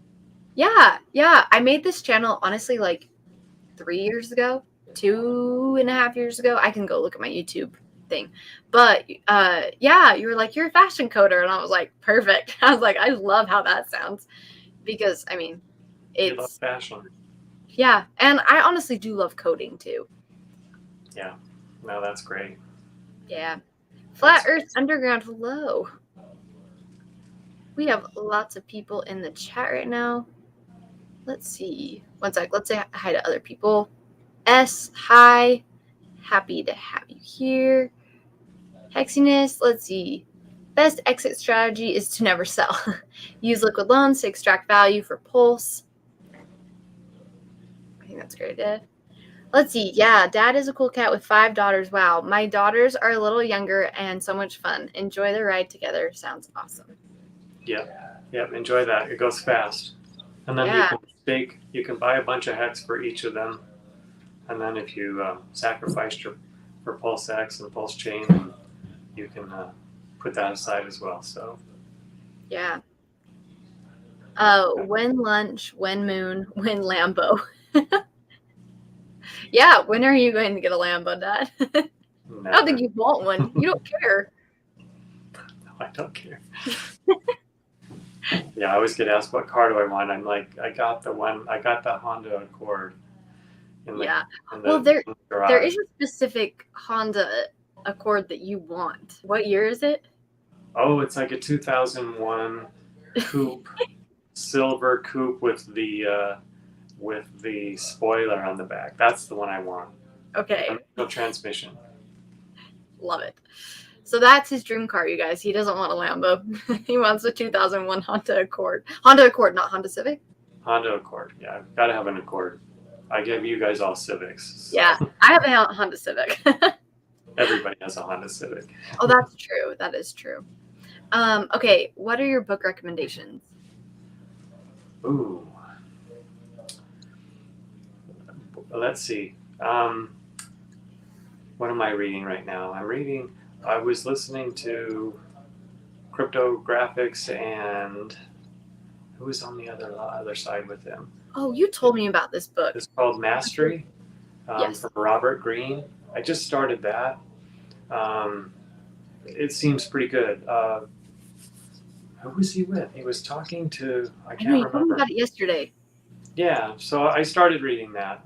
Yeah. I made this channel honestly like 3 years ago, 2.5 years ago. I can go look at my YouTube thing. But yeah, you were like, you're a fashion coder. And I was like, perfect. I was like, I love how that sounds. Because I mean, You love fashion. Yeah. And I honestly do love coding too. Yeah. No, that's great. Yeah. Flat Earth Underground, hello. We have lots of people in the chat right now. Let's see. One sec. Let's say hi to other people. S, hi. Happy to have you here. Hexiness, let's see. Best exit strategy is to never sell. Use liquid loans to extract value for Pulse. I think that's a great idea. Let's see. Yeah, Dad is a cool cat with 5 daughters. Wow. My daughters are a little younger and so much fun. Enjoy the ride together. Sounds awesome. Yep. Enjoy that. It goes fast. And then you can buy a bunch of hex for each of them. And then if you sacrificed for Pulse X and Pulse Chain, you can put that aside as well. So yeah. When lunch, when moon, when Lambo. Yeah, when are you going to get a Lambo, Dad? I don't think you want one. You don't care. No, I don't care. Yeah, I always get asked what car do I want. I'm like, I got the Honda Accord. There is a specific Honda Accord that you want. What year is it? Oh, it's like a 2001 coupe, silver coupe with the spoiler on the back. That's the one I want. Okay. No transmission. Love it. So that's his dream car, you guys. He doesn't want a Lambo. He wants a 2001 Honda Accord. Honda Accord, not Honda Civic? Honda Accord. Yeah, I've got to have an Accord. I give you guys all Civics. So. Yeah, I have a Honda Civic. Everybody has a Honda Civic. Oh, that's true. That is true. Okay, what are your book recommendations? Ooh. Let's see. What am I reading right now? I was listening to Cryptographics and who was on the other side with him? Oh, you told me about this book. It's called Mastery Yes. from Robert Greene. I just started that. It seems pretty good. Who was he with? He was talking to, I can't remember. You told me about it yesterday. Yeah, so I started reading that.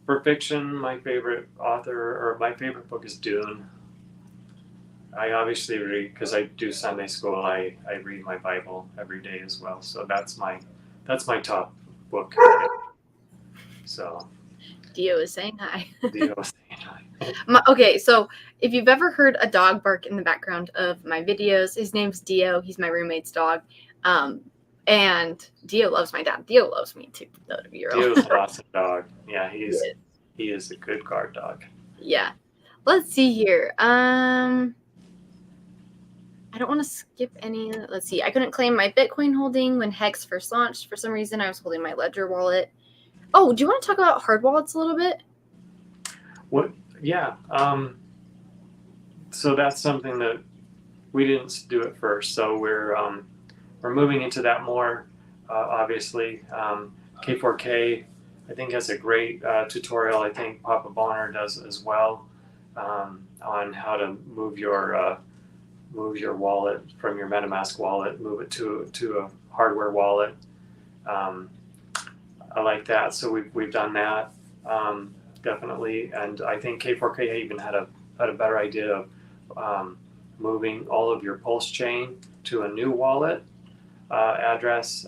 For fiction, my favorite author or my favorite book is Dune. I obviously read, because I do Sunday school. I read my Bible every day as well. So that's my top book. So Dio is saying hi. Dio was saying hi. Okay, so if you've ever heard a dog bark in the background of my videos, his name's Dio. He's my roommate's dog. And Dio loves my dad. Dio loves me too, though, to be real. Dio's an awesome dog. Yeah, he is a good guard dog. Yeah. Let's see here. I don't want to skip any. Let's see. I couldn't claim my Bitcoin holding when Hex first launched. For some reason, I was holding my Ledger wallet. Oh, do you want to talk about hard wallets a little bit? What? Yeah. So that's something that we didn't do at first. So we're moving into that more. Obviously, K4K, I think, has a great tutorial. I think Papa Bonner does as well, on how to move your wallet from your MetaMask wallet, move it to a hardware wallet. I like that. So we've done that, definitely. And I think K4K even had a better idea of moving all of your Pulse chain to a new wallet address,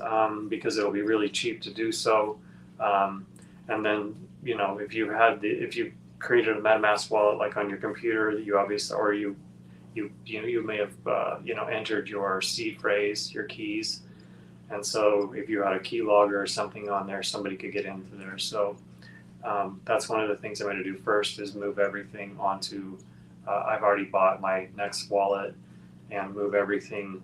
because it'll be really cheap to do so. And then, if you created a MetaMask wallet like on your computer, that you obviously, or you may have entered your seed phrase, your keys, and so if you had a keylogger or something on there, somebody could get into there. So that's one of the things I'm going to do first, is move everything onto. I've already bought my next wallet and move everything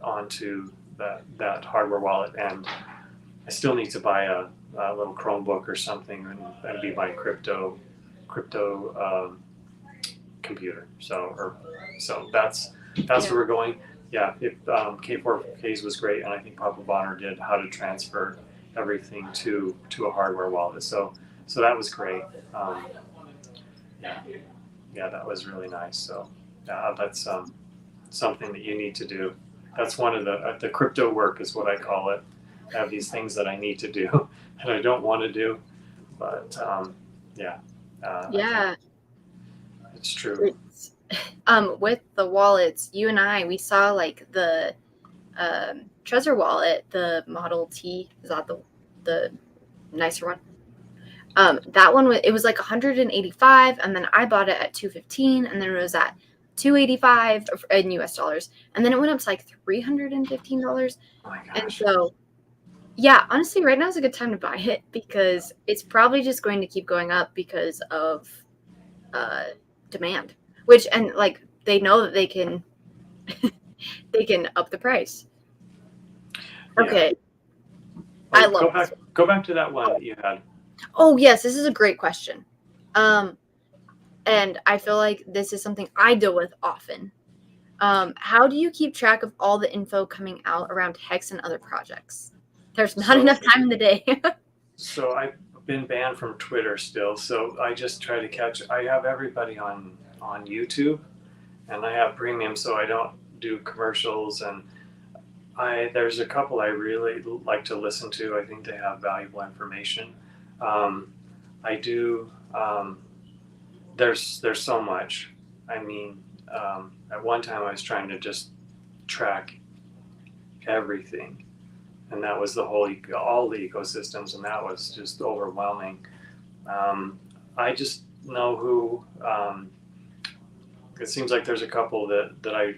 onto that hardware wallet, and I still need to buy a little Chromebook or something and be my crypto computer. So that's where we're going. Yeah, if K4Ks was great, and I think Papa Bonner did how to transfer everything to a hardware wallet. So that was great. Yeah, that was really nice. So that's something that you need to do. That's one of the crypto work is what I call it. I have these things that I need to do and I don't want to do, but yeah. It's true. With the wallets, you and I, we saw like the Trezor wallet, the Model T. Is that the nicer one? That one it was like 185, and then I bought it at 215, and then it was at 285 in US dollars, and then it went up to like $315. Oh my gosh. And so, yeah, honestly, right now is a good time to buy it because it's probably just going to keep going up because of demand. And like they know that they can up the price. Okay. Yeah. I love go back to that one that you had. Oh yes, this is a great question. And I feel like this is something I deal with often. How do you keep track of all the info coming out around Hex and other projects? There's not enough time in the day. So I've been banned from Twitter still, so I just try to catch. I have everybody on YouTube, and I have premium, so I don't do commercials. And there's a couple I really like to listen to. I think they have valuable information. I do. There's so much. I mean, at one time I was trying to just track everything, and that was all the ecosystems, and that was just overwhelming. I just know who. It seems like there's a couple that I,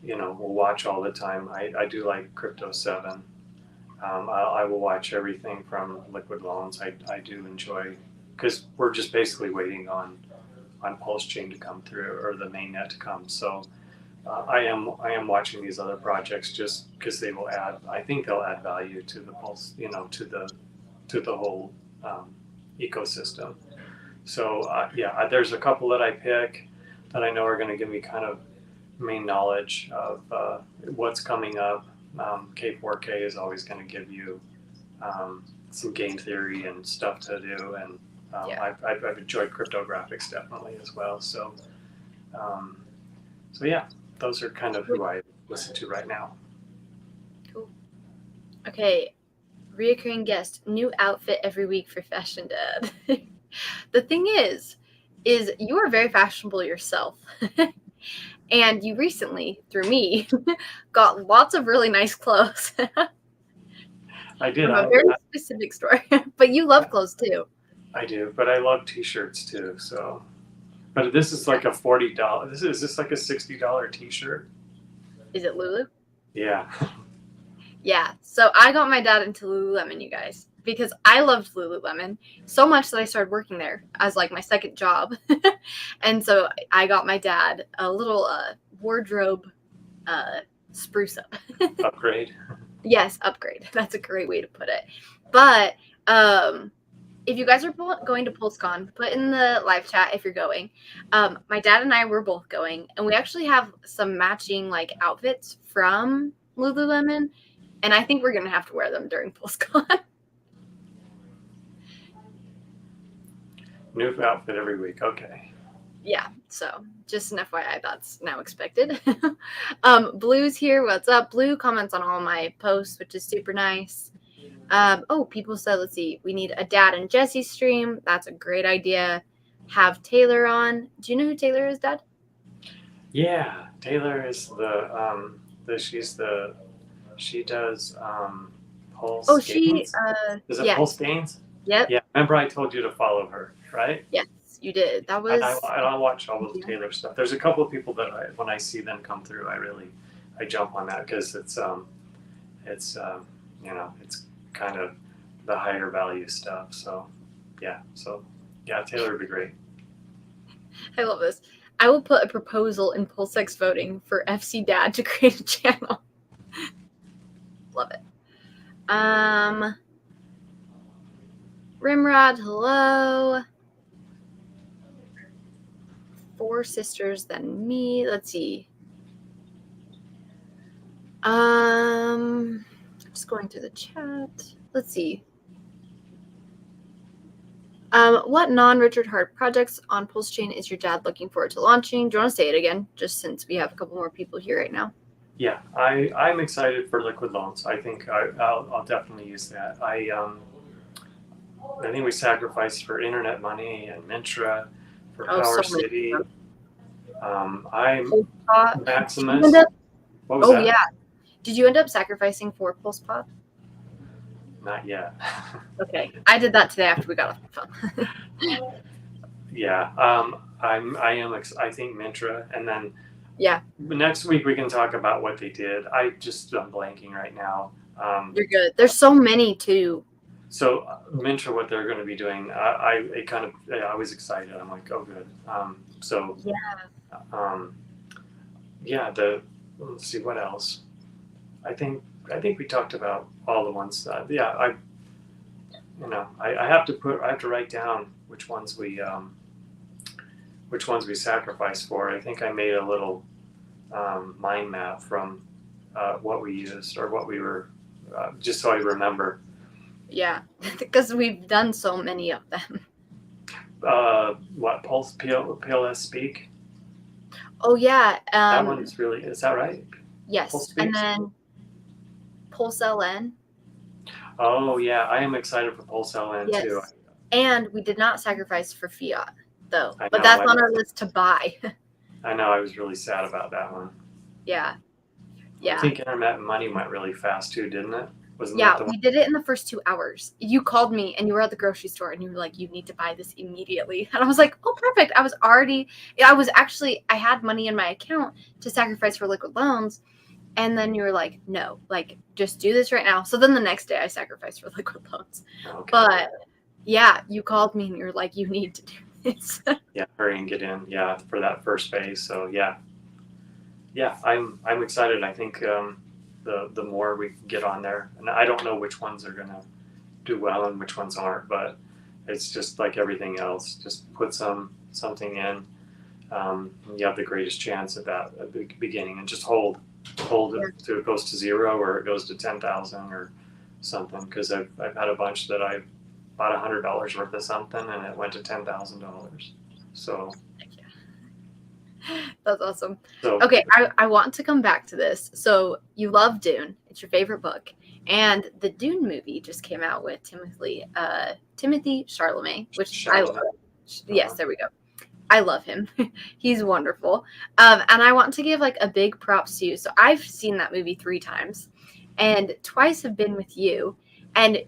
will watch all the time. I do like Crypto 7. I will watch everything from Liquid Loans. I do enjoy, because we're just basically waiting on Pulse Chain to come through, or the mainnet to come. So I am watching these other projects just because they will add. I think they'll add value to the Pulse, to the whole ecosystem. So there's a couple that I pick that I know are going to give me kind of main knowledge of what's coming up. K4K is always going to give you some game theory and stuff to do, and I've enjoyed cryptographics definitely as well. So yeah, those are kind of who I listen to right now. Cool. Okay, reoccurring guest, new outfit every week for Fashion Dad. The thing is you are very fashionable yourself. And you recently, through me, got lots of really nice clothes I did. from a very specific store. But you love clothes too. I do, but I love T-shirts too. So, but this is like a $40. Is this like a $60 T-shirt? Is it Lulu? Yeah. Yeah. So I got my dad into Lululemon, you guys, because I loved Lululemon so much that I started working there as like my second job. And so I got my dad a little wardrobe spruce up. Upgrade. Yes, upgrade. That's a great way to put it. But if you guys are going to Pulsecon, put in the live chat if you're going. My dad and I were both going, and we actually have some matching like outfits from Lululemon, and I think we're gonna have to wear them during Pulsecon. New outfit every week. Okay. Yeah, so just an FYI, that's now expected. Blue's here. What's up? Blue comments on all my posts, which is super nice. People said, let's see, we need a Dad and Jesse stream. That's a great idea. Have Taylor on. Do you know who Taylor is, Dad? Yeah, Taylor is she does Pulse. Oh, Gains? Is it yes. Pulse Gains? Yep. Yeah, remember I told you to follow her, right? Yes, you did. That was. And I watch all those Taylor stuff. There's a couple of people that when I see them come through, I jump on that because it's kind of the higher value stuff. So yeah, Taylor would be great. I love this. I will put a proposal in Pulsex voting for FC Dad to create a channel. Love it. Rimrod, hello. 4 sisters than me. Let's see. Just going through the chat. Let's see. What non-Richard Hart projects on Pulse Chain is your dad looking forward to launching? Do you want to say it again, just since we have a couple more people here right now? Yeah, I'm excited for liquid loans. I think I'll definitely use that. I think we sacrificed for Internet Money and Mintra, for Power City. I'm Maximus. What was that? Yeah. Did you end up sacrificing for Pulsepod? Not yet. Okay, I did that today after we got off the phone. Yeah, I think Mintra, and then yeah. Next week we can talk about what they did. I'm blanking right now. You're good. There's so many too. So Mintra, what they're going to be doing, I was excited. I'm like, oh good. Let's see what else. I think we talked about all the ones. I have to write down which ones we sacrificed for. I think I made a little mind map from what we used or what we were, just so I remember. Yeah, because we've done so many of them. What Pulse PLS Speak? Oh yeah, that one's really. Is that right? Yes, and then Pulse LN. Oh yeah, I am excited for Pulse LN too. And we did not sacrifice for Fiat though, but that's on our list to buy. I know. I was really sad about that one. Yeah. I think Internet Money went really fast too, didn't it? We did it in the first 2 hours. You called me and you were at the grocery store and you were like, you need to buy this immediately. And I was like, oh, perfect. I had money in my account to sacrifice for liquid loans. And then you were like, no, like just do this right now. So then the next day I sacrificed for liquid loans. Okay. But yeah, you called me and you were like, you need to do this. Yeah, hurry and get in. Yeah, for that first phase. So yeah, I'm excited. I think the more we get on there, and I don't know which ones are gonna do well and which ones aren't, but it's just like everything else. Just put something in. You have the greatest chance at that at the beginning, and just hold it till it goes to 0 or it goes to 10,000 or something. Because I've had a bunch that I bought $100 worth of something and it went to $10,000. So. That's awesome. Okay, I want to come back to this. So you love Dune. It's your favorite book. And the Dune movie just came out with Timothy Chalamet, which I love. Yes, there we go. I love him. He's wonderful. And I want to give like a big props to you. So I've seen that movie 3 times, and twice have been with you. And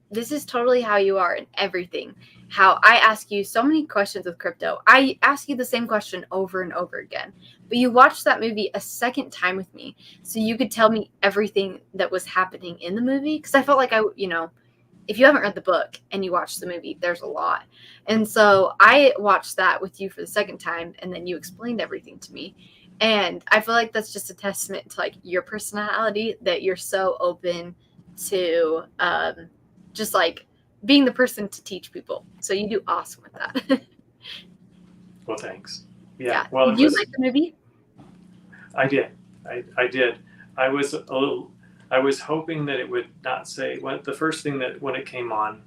this is totally how you are in everything. How I ask you so many questions with crypto. I ask you the same question over and over again. But you watched that movie a second time with me, so you could tell me everything that was happening in the movie. Because I felt like if you haven't read the book and you watch the movie, there's a lot. And so I watched that with you for the second time, and then you explained everything to me. And I feel like that's just a testament to like your personality, that you're so open to just like being the person to teach people. So you do awesome with that. Well, thanks. Yeah. Well, Did you like the movie? I did. I did. I was I was hoping that it would not say the first thing that when it came on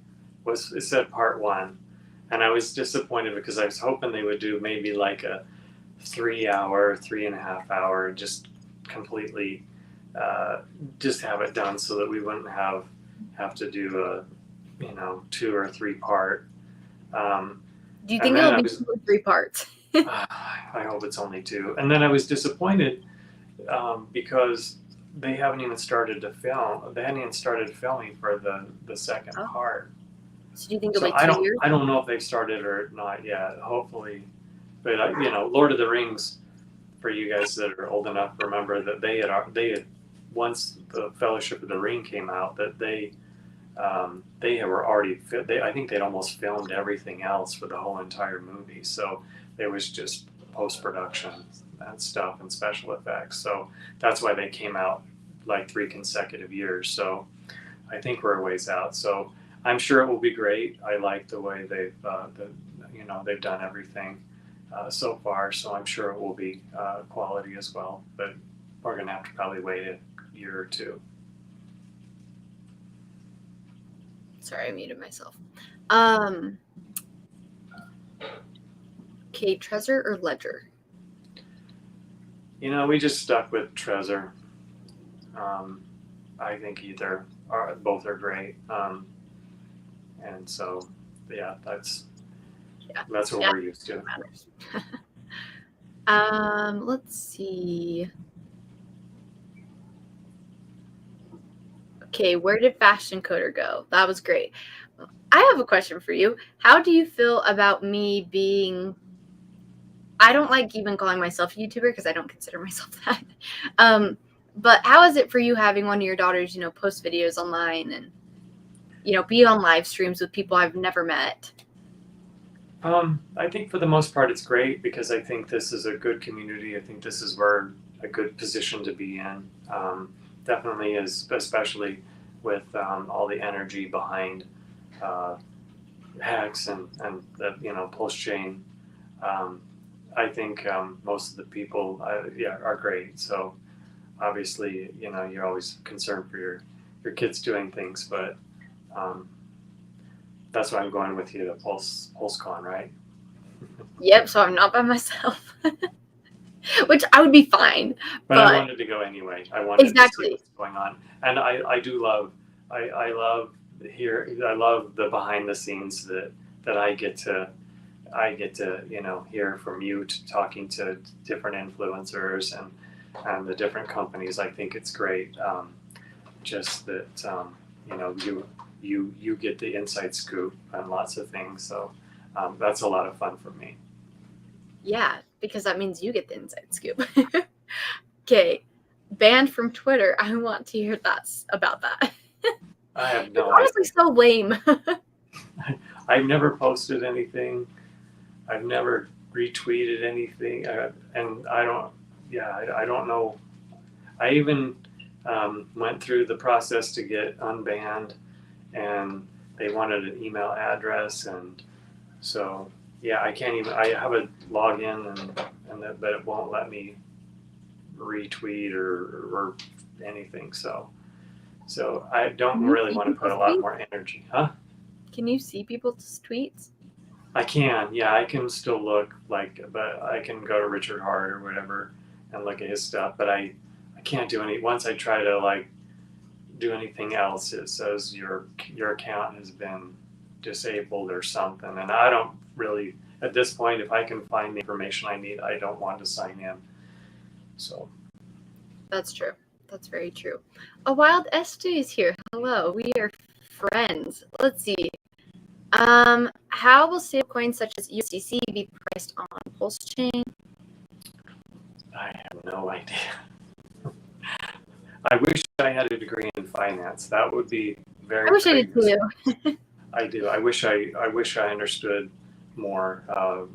it said part 1, and I was disappointed because I was hoping they would do maybe like a 3-hour, 3.5-hour, just completely just have it done so that we wouldn't have to do a 2 or 3 part. Do you think it'll be 2 or 3 parts? I hope it's only 2. And then I was disappointed because they haven't even started to film. They hadn't even started filming for the second part. So do you think it'll be 2 years? I don't know if they've started or not yet. Hopefully, but Lord of the Rings, for you guys that are old enough, remember that they had once the Fellowship of the Ring came out, that they were already I think they'd almost filmed everything else for the whole entire movie. So there was just post-production and stuff and special effects. So that's why they came out like 3 consecutive years. So I think we're a ways out. So I'm sure it will be great. I like the way they've they've done everything so far. So I'm sure it will be quality as well. But we're gonna have to probably wait a year or 2. Sorry, I muted myself. Okay, Trezor or Ledger? We just stuck with Trezor. I think both are great. And so, that's what we're used to. Let's see. Okay, where did fashioncoder go? That was great. I have a question for you. How do you feel about me being... I don't like even calling myself a YouTuber because I don't consider myself that. But how is it for you having one of your daughters, post videos online and, be on live streams with people I've never met? I think for the most part it's great because I think this is a good community. I think this is where a good position to be in. Definitely is, especially with all the energy behind Hex and the Pulse chain. I think most of the people are great. So obviously you're always concerned for your kids doing things, but that's why I'm going with you to Pulsecon, right? Yep. So I'm not by myself. Which I would be fine. But I wanted to go anyway. I wanted to see what's going on. And I do love, I love the behind the scenes that I get to hear from you talking to different influencers and the different companies. I think it's great. Just that, you get the inside scoop on lots of things. So that's a lot of fun for me. Yeah, because that means you get the inside scoop. Okay, banned from Twitter. I want to hear thoughts about that. I have no idea. Honestly, so lame. I've never posted anything. I've never retweeted anything, and I don't know. I even went through the process to get unbanned, and they wanted an email address, and so. Yeah, I can't even. I have a login, but it won't let me retweet or anything. So I don't really want to put a lot more energy, huh? Can you see people's tweets? I can. Yeah, I can still look but I can go to Richard Hart or whatever and look at his stuff. But I can't do any. Once I try to do anything else, it says your account has been disabled or something, and I don't really at this point, if I can find the information I need, I don't want to sign in. So That's true. That's very true. A wild SJ is here. Hello, we are friends. Let's see. How will stablecoins such as USDC be priced on Pulse Chain? I have no idea. I wish I had a degree in finance. That would be very. I wish I did too. I do. I wish I understood more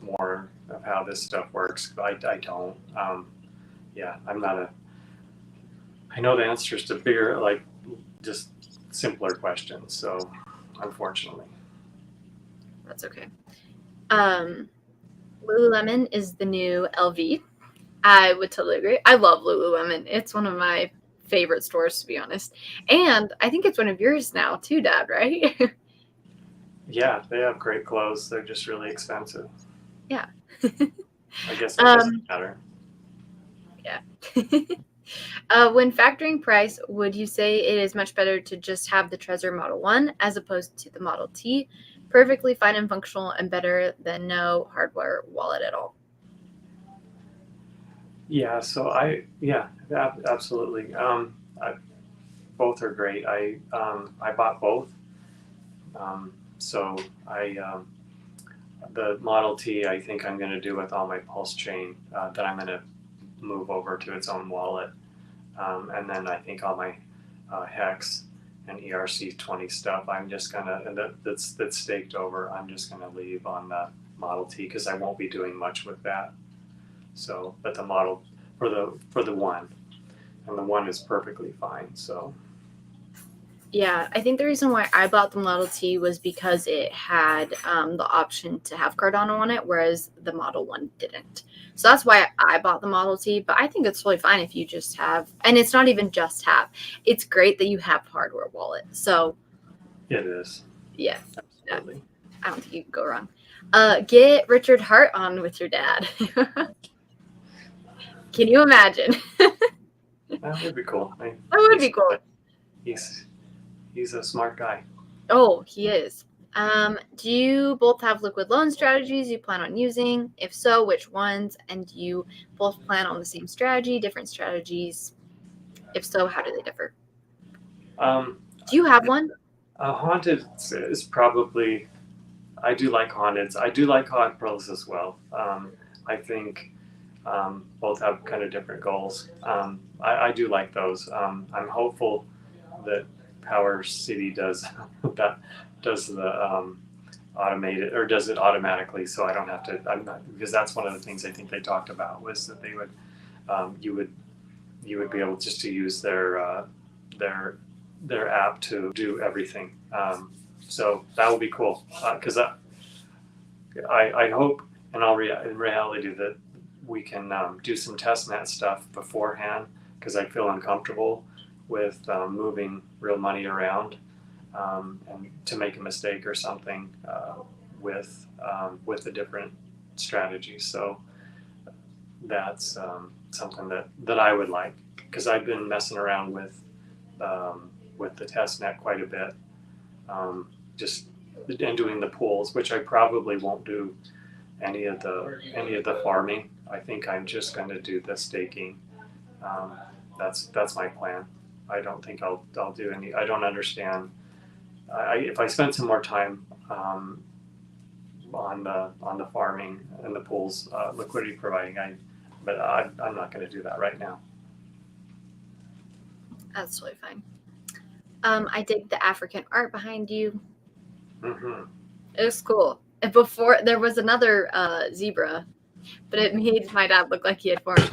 more of how this stuff works. I don't. Yeah, I'm not a. I know the answers to bigger, like, just simpler questions. So, unfortunately. That's okay. Lululemon is the new LV. I would totally agree. I love Lululemon. It's one of my favorite stores, to be honest. And I think it's one of yours now too, Dad, right? Yeah, they have great clothes. They're just really expensive. Yeah. I guess it doesn't matter. Yeah. When factoring price, would you say it is much better to just have the Trezor Model 1 as opposed to the Model T? Perfectly fine and functional and better than no hardware wallet at all. Yeah, so absolutely. Both are great. I bought both. So the Model T, I think I'm going to do with all my Pulse chain that I'm going to move over to its own wallet. And then I think all my Hex and ERC20 stuff, I'm just going to, and that's staked over, I'm just going to leave on the Model T because I won't be doing much with that. So, but the model for the one, and the one is perfectly fine. So, yeah, I think the reason why I bought the Model T was because it had the option to have Cardano on it, whereas the Model 1 didn't. So that's why I bought the Model T. But I think it's totally fine if you just have, and it's not even just have. It's great that you have hardware wallet. So it is. Yeah, absolutely. I don't think you can go wrong. Get Richard Hart on with your dad. Can you imagine? That would be cool. That would be cool. He's a smart guy. Oh, he is. Do you both have liquid loan strategies you plan on using? If so, which ones? And do you both plan on the same strategy, different strategies? If so, how do they differ? Do you have one? Haunted is probably. I do like haunteds. I do like hot pearls as well. I think both have kind of different goals. I do like those. I'm hopeful that Power City does that, does the automated, or does it automatically, so I don't have to. I'm not, because that's one of the things I think they talked about, was that they would you would be able just to use their app to do everything. So that will be cool, because I hope in reality that we can do some testnet stuff beforehand, because I feel uncomfortable with moving real money around and to make a mistake or something with the different strategies. So that's something that I would like, because I've been messing around with the testnet quite a bit, and doing the pools, which I probably won't do any of the farming. I think I'm just going to do the staking. That's my plan. I don't think I'll do any. I don't understand. If I spend some more time on the farming and the pools, liquidity providing, but I'm not going to do that right now. That's totally fine. I dig the African art behind you. Mm-hmm. It was cool. And before, there was another zebra, but it made my dad look like he had horns.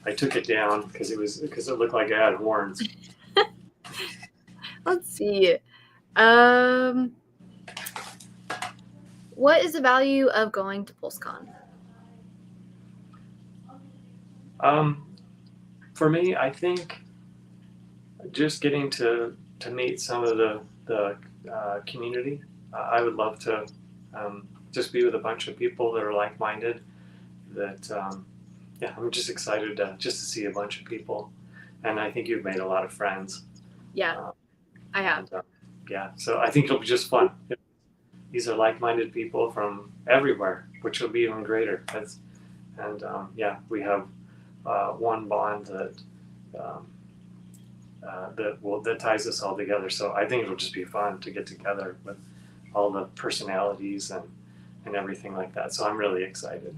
I took it down because it looked like it had horns. Let's see. What is the value of going to Pulsecon? For me, I think just getting to meet some of the community. I would love to just be with a bunch of people that are like-minded. I'm just excited to see a bunch of people, and I think you've made a lot of friends. Yeah, I have. And, so I think it'll be just fun. these are like-minded people from everywhere, which will be even greater. We have one bond um, that ties us all together. So I think it'll just be fun to get together with all the personalities and everything like that. So I'm really excited.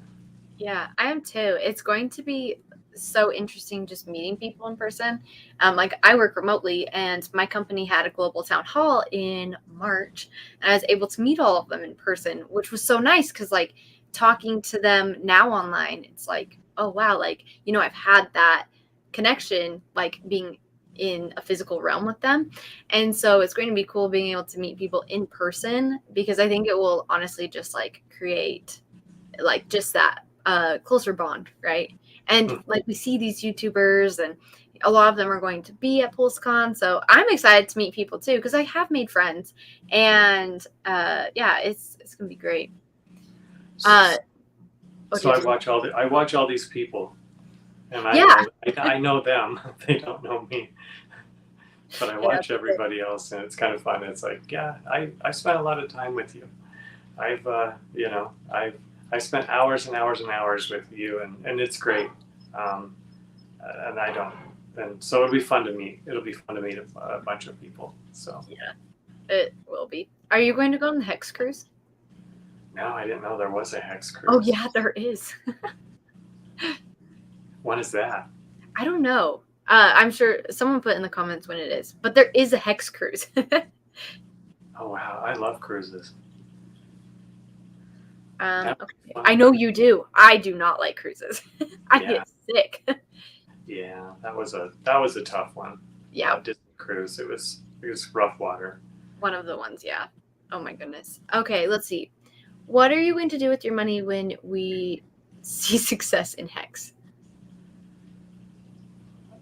Yeah, I am too. It's going to be so interesting just meeting people in person. Like I work remotely, and my company had a global town hall in March, and I was able to meet all of them in person, which was so nice because like talking to them now online, it's like, oh wow, like I've had that connection, like being in a physical realm with them. And so it's going to be cool being able to meet people in person because I think it will honestly just like create like just that closer bond, right? And like we see these YouTubers, and a lot of them are going to be at Pulsecon, so I'm excited to meet people too because I have made friends, and yeah, it's gonna be great. So I watch all these people, and Yeah, I know them. They don't know me, but I yeah, watch everybody else, and it's kind of fun. It's like, yeah, I spent a lot of time with you. I've I spent hours and hours and hours with you, and it's great. Um, and I don't, and so it'll be fun to meet. It'll be fun to meet a bunch of people. So yeah, it will be. Are you going to go on the Hex cruise? no, I didn't know there was a hex cruise. Oh yeah, there is. When is that? I don't know. I'm sure someone put in the comments when it is, but there is a Hex cruise. Oh wow, I love cruises. Okay. I know you do. I do not like cruises. I get sick. Yeah, that was a tough one. Yeah, Disney cruise. It was rough water. one of the ones. Yeah. Oh my goodness. Okay, let's see. What are you going to do with your money when we see success in Hex?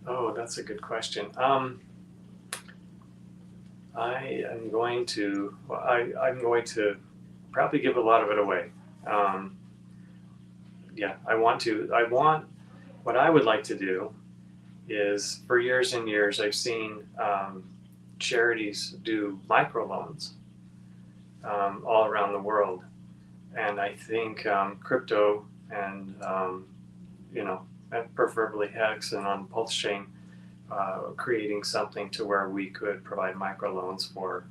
Oh, that's a good question. I'm going to probably give a lot of it away. What I would like to do is, for years and years, I've seen charities do microloans all around the world. And I think crypto and, and preferably Hex and on Pulsechain, creating something to where we could provide microloans for,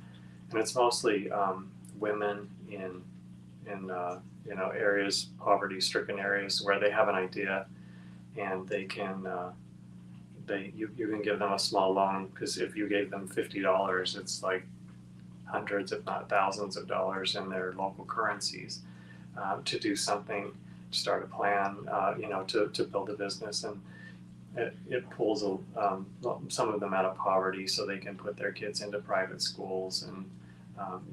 and it's mostly women in areas, poverty-stricken areas where they have an idea, and they can you can give them a small loan, because if you gave them $50, it's like hundreds, if not thousands of dollars in their local currencies to do something, to start a plan, to build a business. And it pulls some of them out of poverty so they can put their kids into private schools and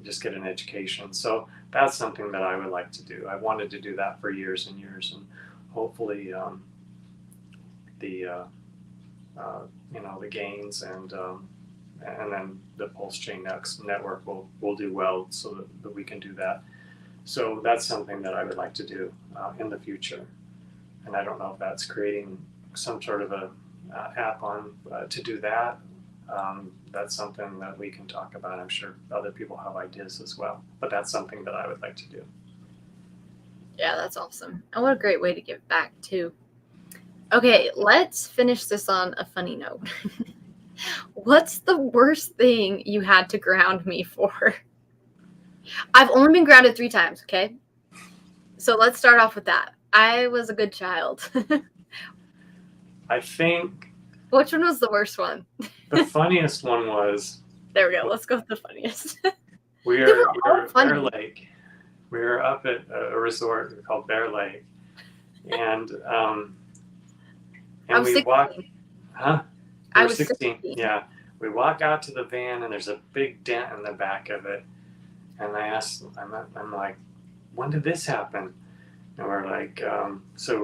just get an education. So that's something that I would like to do. I wanted to do that for years and years, and hopefully the gains and then the Pulsechain network will do well so that we can do that. So that's something that I would like to do in the future. And I don't know if that's creating some sort of a app on to do that. That's something that we can talk about. I'm sure other people have ideas as well, but that's something that I would like to do. Yeah, that's awesome. And what a great way to give back too. Okay, let's finish this on a funny note. What's the worst thing you had to ground me for? I've only been grounded 3 times, okay? So let's start off with that. I was a good child. I think. Which one was the worst one? The funniest one was. There we go. Let's go with the funniest. We were at Bear Lake. We were up at a resort called Bear Lake, and we 16. walked. Huh? I was 16. Yeah, we walk out to the van, and there's a big dent in the back of it. And I'm like, when did this happen? And we're like, so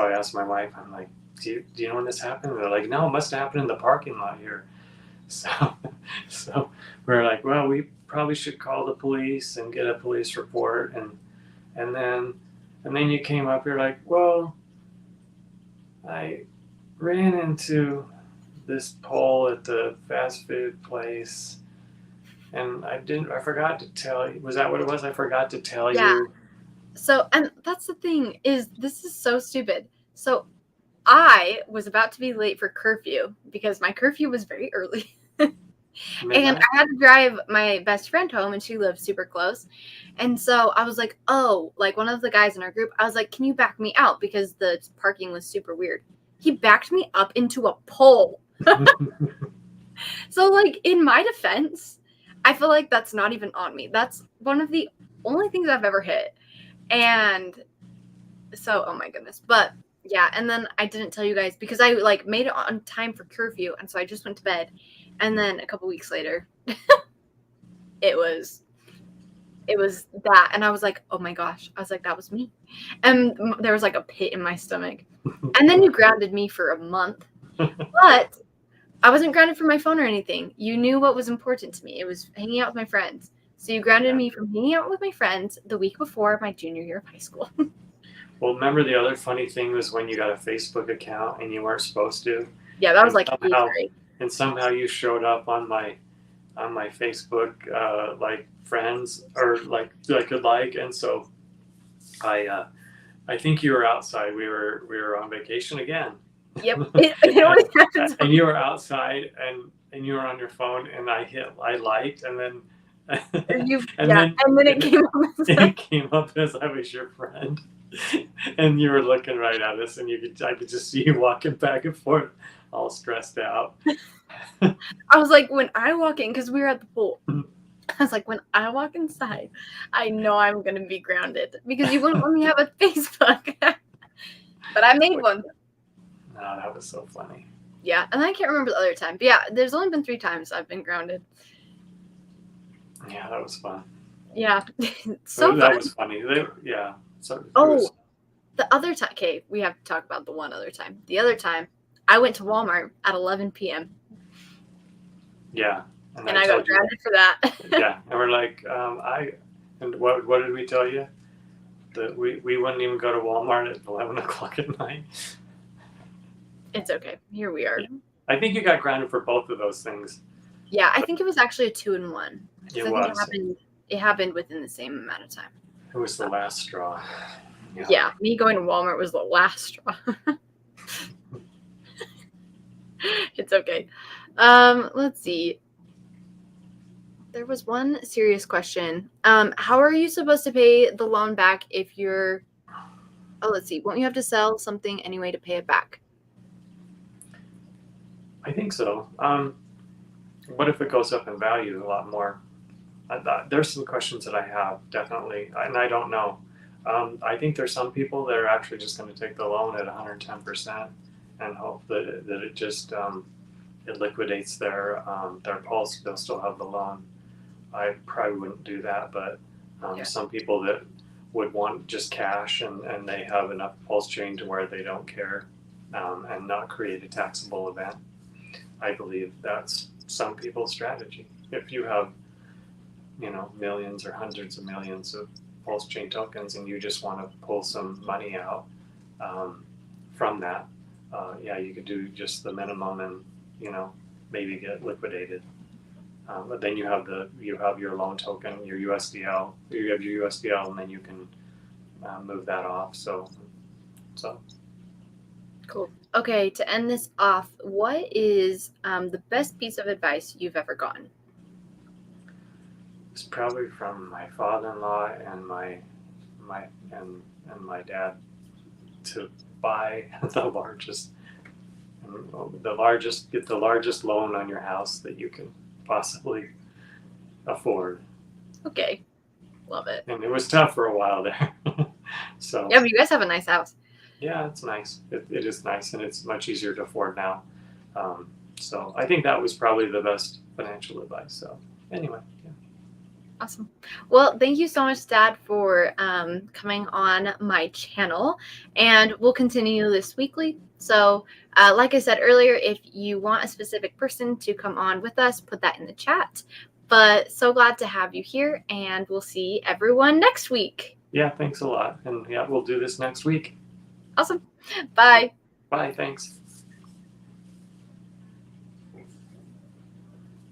I asked my wife, I'm like, do you know when this happened? And they're like, no, it must have happened in the parking lot here. So we're like, well, we probably should call the police and get a police report. And then you came up, you're like, well, I ran into this pole at the fast food place, And I forgot to tell you. Was that what it was? I forgot to tell Yeah. you. So, and that's the thing is, this is so stupid. So I was about to be late for curfew because my curfew was very early. And Midnight? I had to drive my best friend home, and she lived super close. And so I was like, oh, like one of the guys in our group, I was like, can you back me out? Because the parking was super weird. He backed me up into a pole. So, like, in my defense, I feel like that's not even on me. That's one of the only things I've ever hit. And so, oh my goodness. But yeah, and then I didn't tell you guys because I like made it on time for curfew, and so I just went to bed. And then a couple weeks later, it was that, and I was like, oh my gosh, I was like, that was me. And there was like a pit in my stomach. And then you grounded me for a month, but I wasn't grounded for my phone or anything. You knew what was important to me. It was hanging out with my friends. So you grounded me from hanging out with my friends the week before my junior year of high school. Well, remember the other funny thing was when you got a Facebook account and you weren't supposed to. Yeah, that was like eighth grade. And somehow you showed up on my Facebook like friends or like I could like, and so I think you were outside. We were on vacation again. Yep, it always happens. And you were outside and you were on your phone, and I liked, and then and then it came up. It came up as I was your friend, and you were looking right at us, and I could just see you walking back and forth, all stressed out. I was like, when I walk in, because we were at the pool, I was like, when I walk inside, I know I'm going to be grounded because you wouldn't let me have a Facebook. But I made one. No, that was so funny. Yeah, and I can't remember the other time. But yeah, there's only been 3 times I've been grounded. Yeah, that was fun. Yeah, that was funny. Yeah. So, the other time. Okay, we have to talk about the one other time. The other time, I went to Walmart at 11 p.m. Yeah. And I got grounded for that. Yeah, and we're like, and what did we tell you? That we wouldn't even go to Walmart at 11 o'clock at night. It's okay. Here we are. Yeah. I think you got grounded for both of those things. Yeah, I think it was actually a 2-in-1. It was. It happened within the same amount of time. It was the last straw. Yeah, me going to Walmart was the last straw. It's okay. Let's see. There was one serious question. How are you supposed to pay the loan back if you're... Oh, let's see. Won't you have to sell something anyway to pay it back? I think so. What if it goes up in value a lot more? There's some questions that I have, definitely, and I don't know. I think there's some people that are actually just going to take the loan at 110% and hope that it just it liquidates their pulse. They'll still have the loan. I probably wouldn't do that, but some people that would want just cash and they have enough pulse chain to where they don't care and not create a taxable event. I believe that's some people's strategy. If you have, millions or hundreds of millions of pulse chain tokens and you just want to pull some money out from that, you could do just the minimum and maybe get liquidated. But then you have your loan token, your USDL. You have your USDL, and then you can move that off. So cool. Okay, to end this off, what is the best piece of advice you've ever gotten? It's probably from my father-in-law and my dad to buy get the largest loan on your house that you can possibly afford. Okay, love it. And it was tough for a while there. So yeah, but you guys have a nice house. Yeah, it's nice. It is nice, and it's much easier to afford now. So I think that was probably the best financial advice. So anyway, yeah. Awesome. Well, thank you so much, Dad, for coming on my channel, and we'll continue this weekly. So like I said earlier, if you want a specific person to come on with us, put that in the chat. But so glad to have you here, and we'll see everyone next week. Yeah, thanks a lot. And yeah, we'll do this next week. Awesome. Bye. Bye, thanks.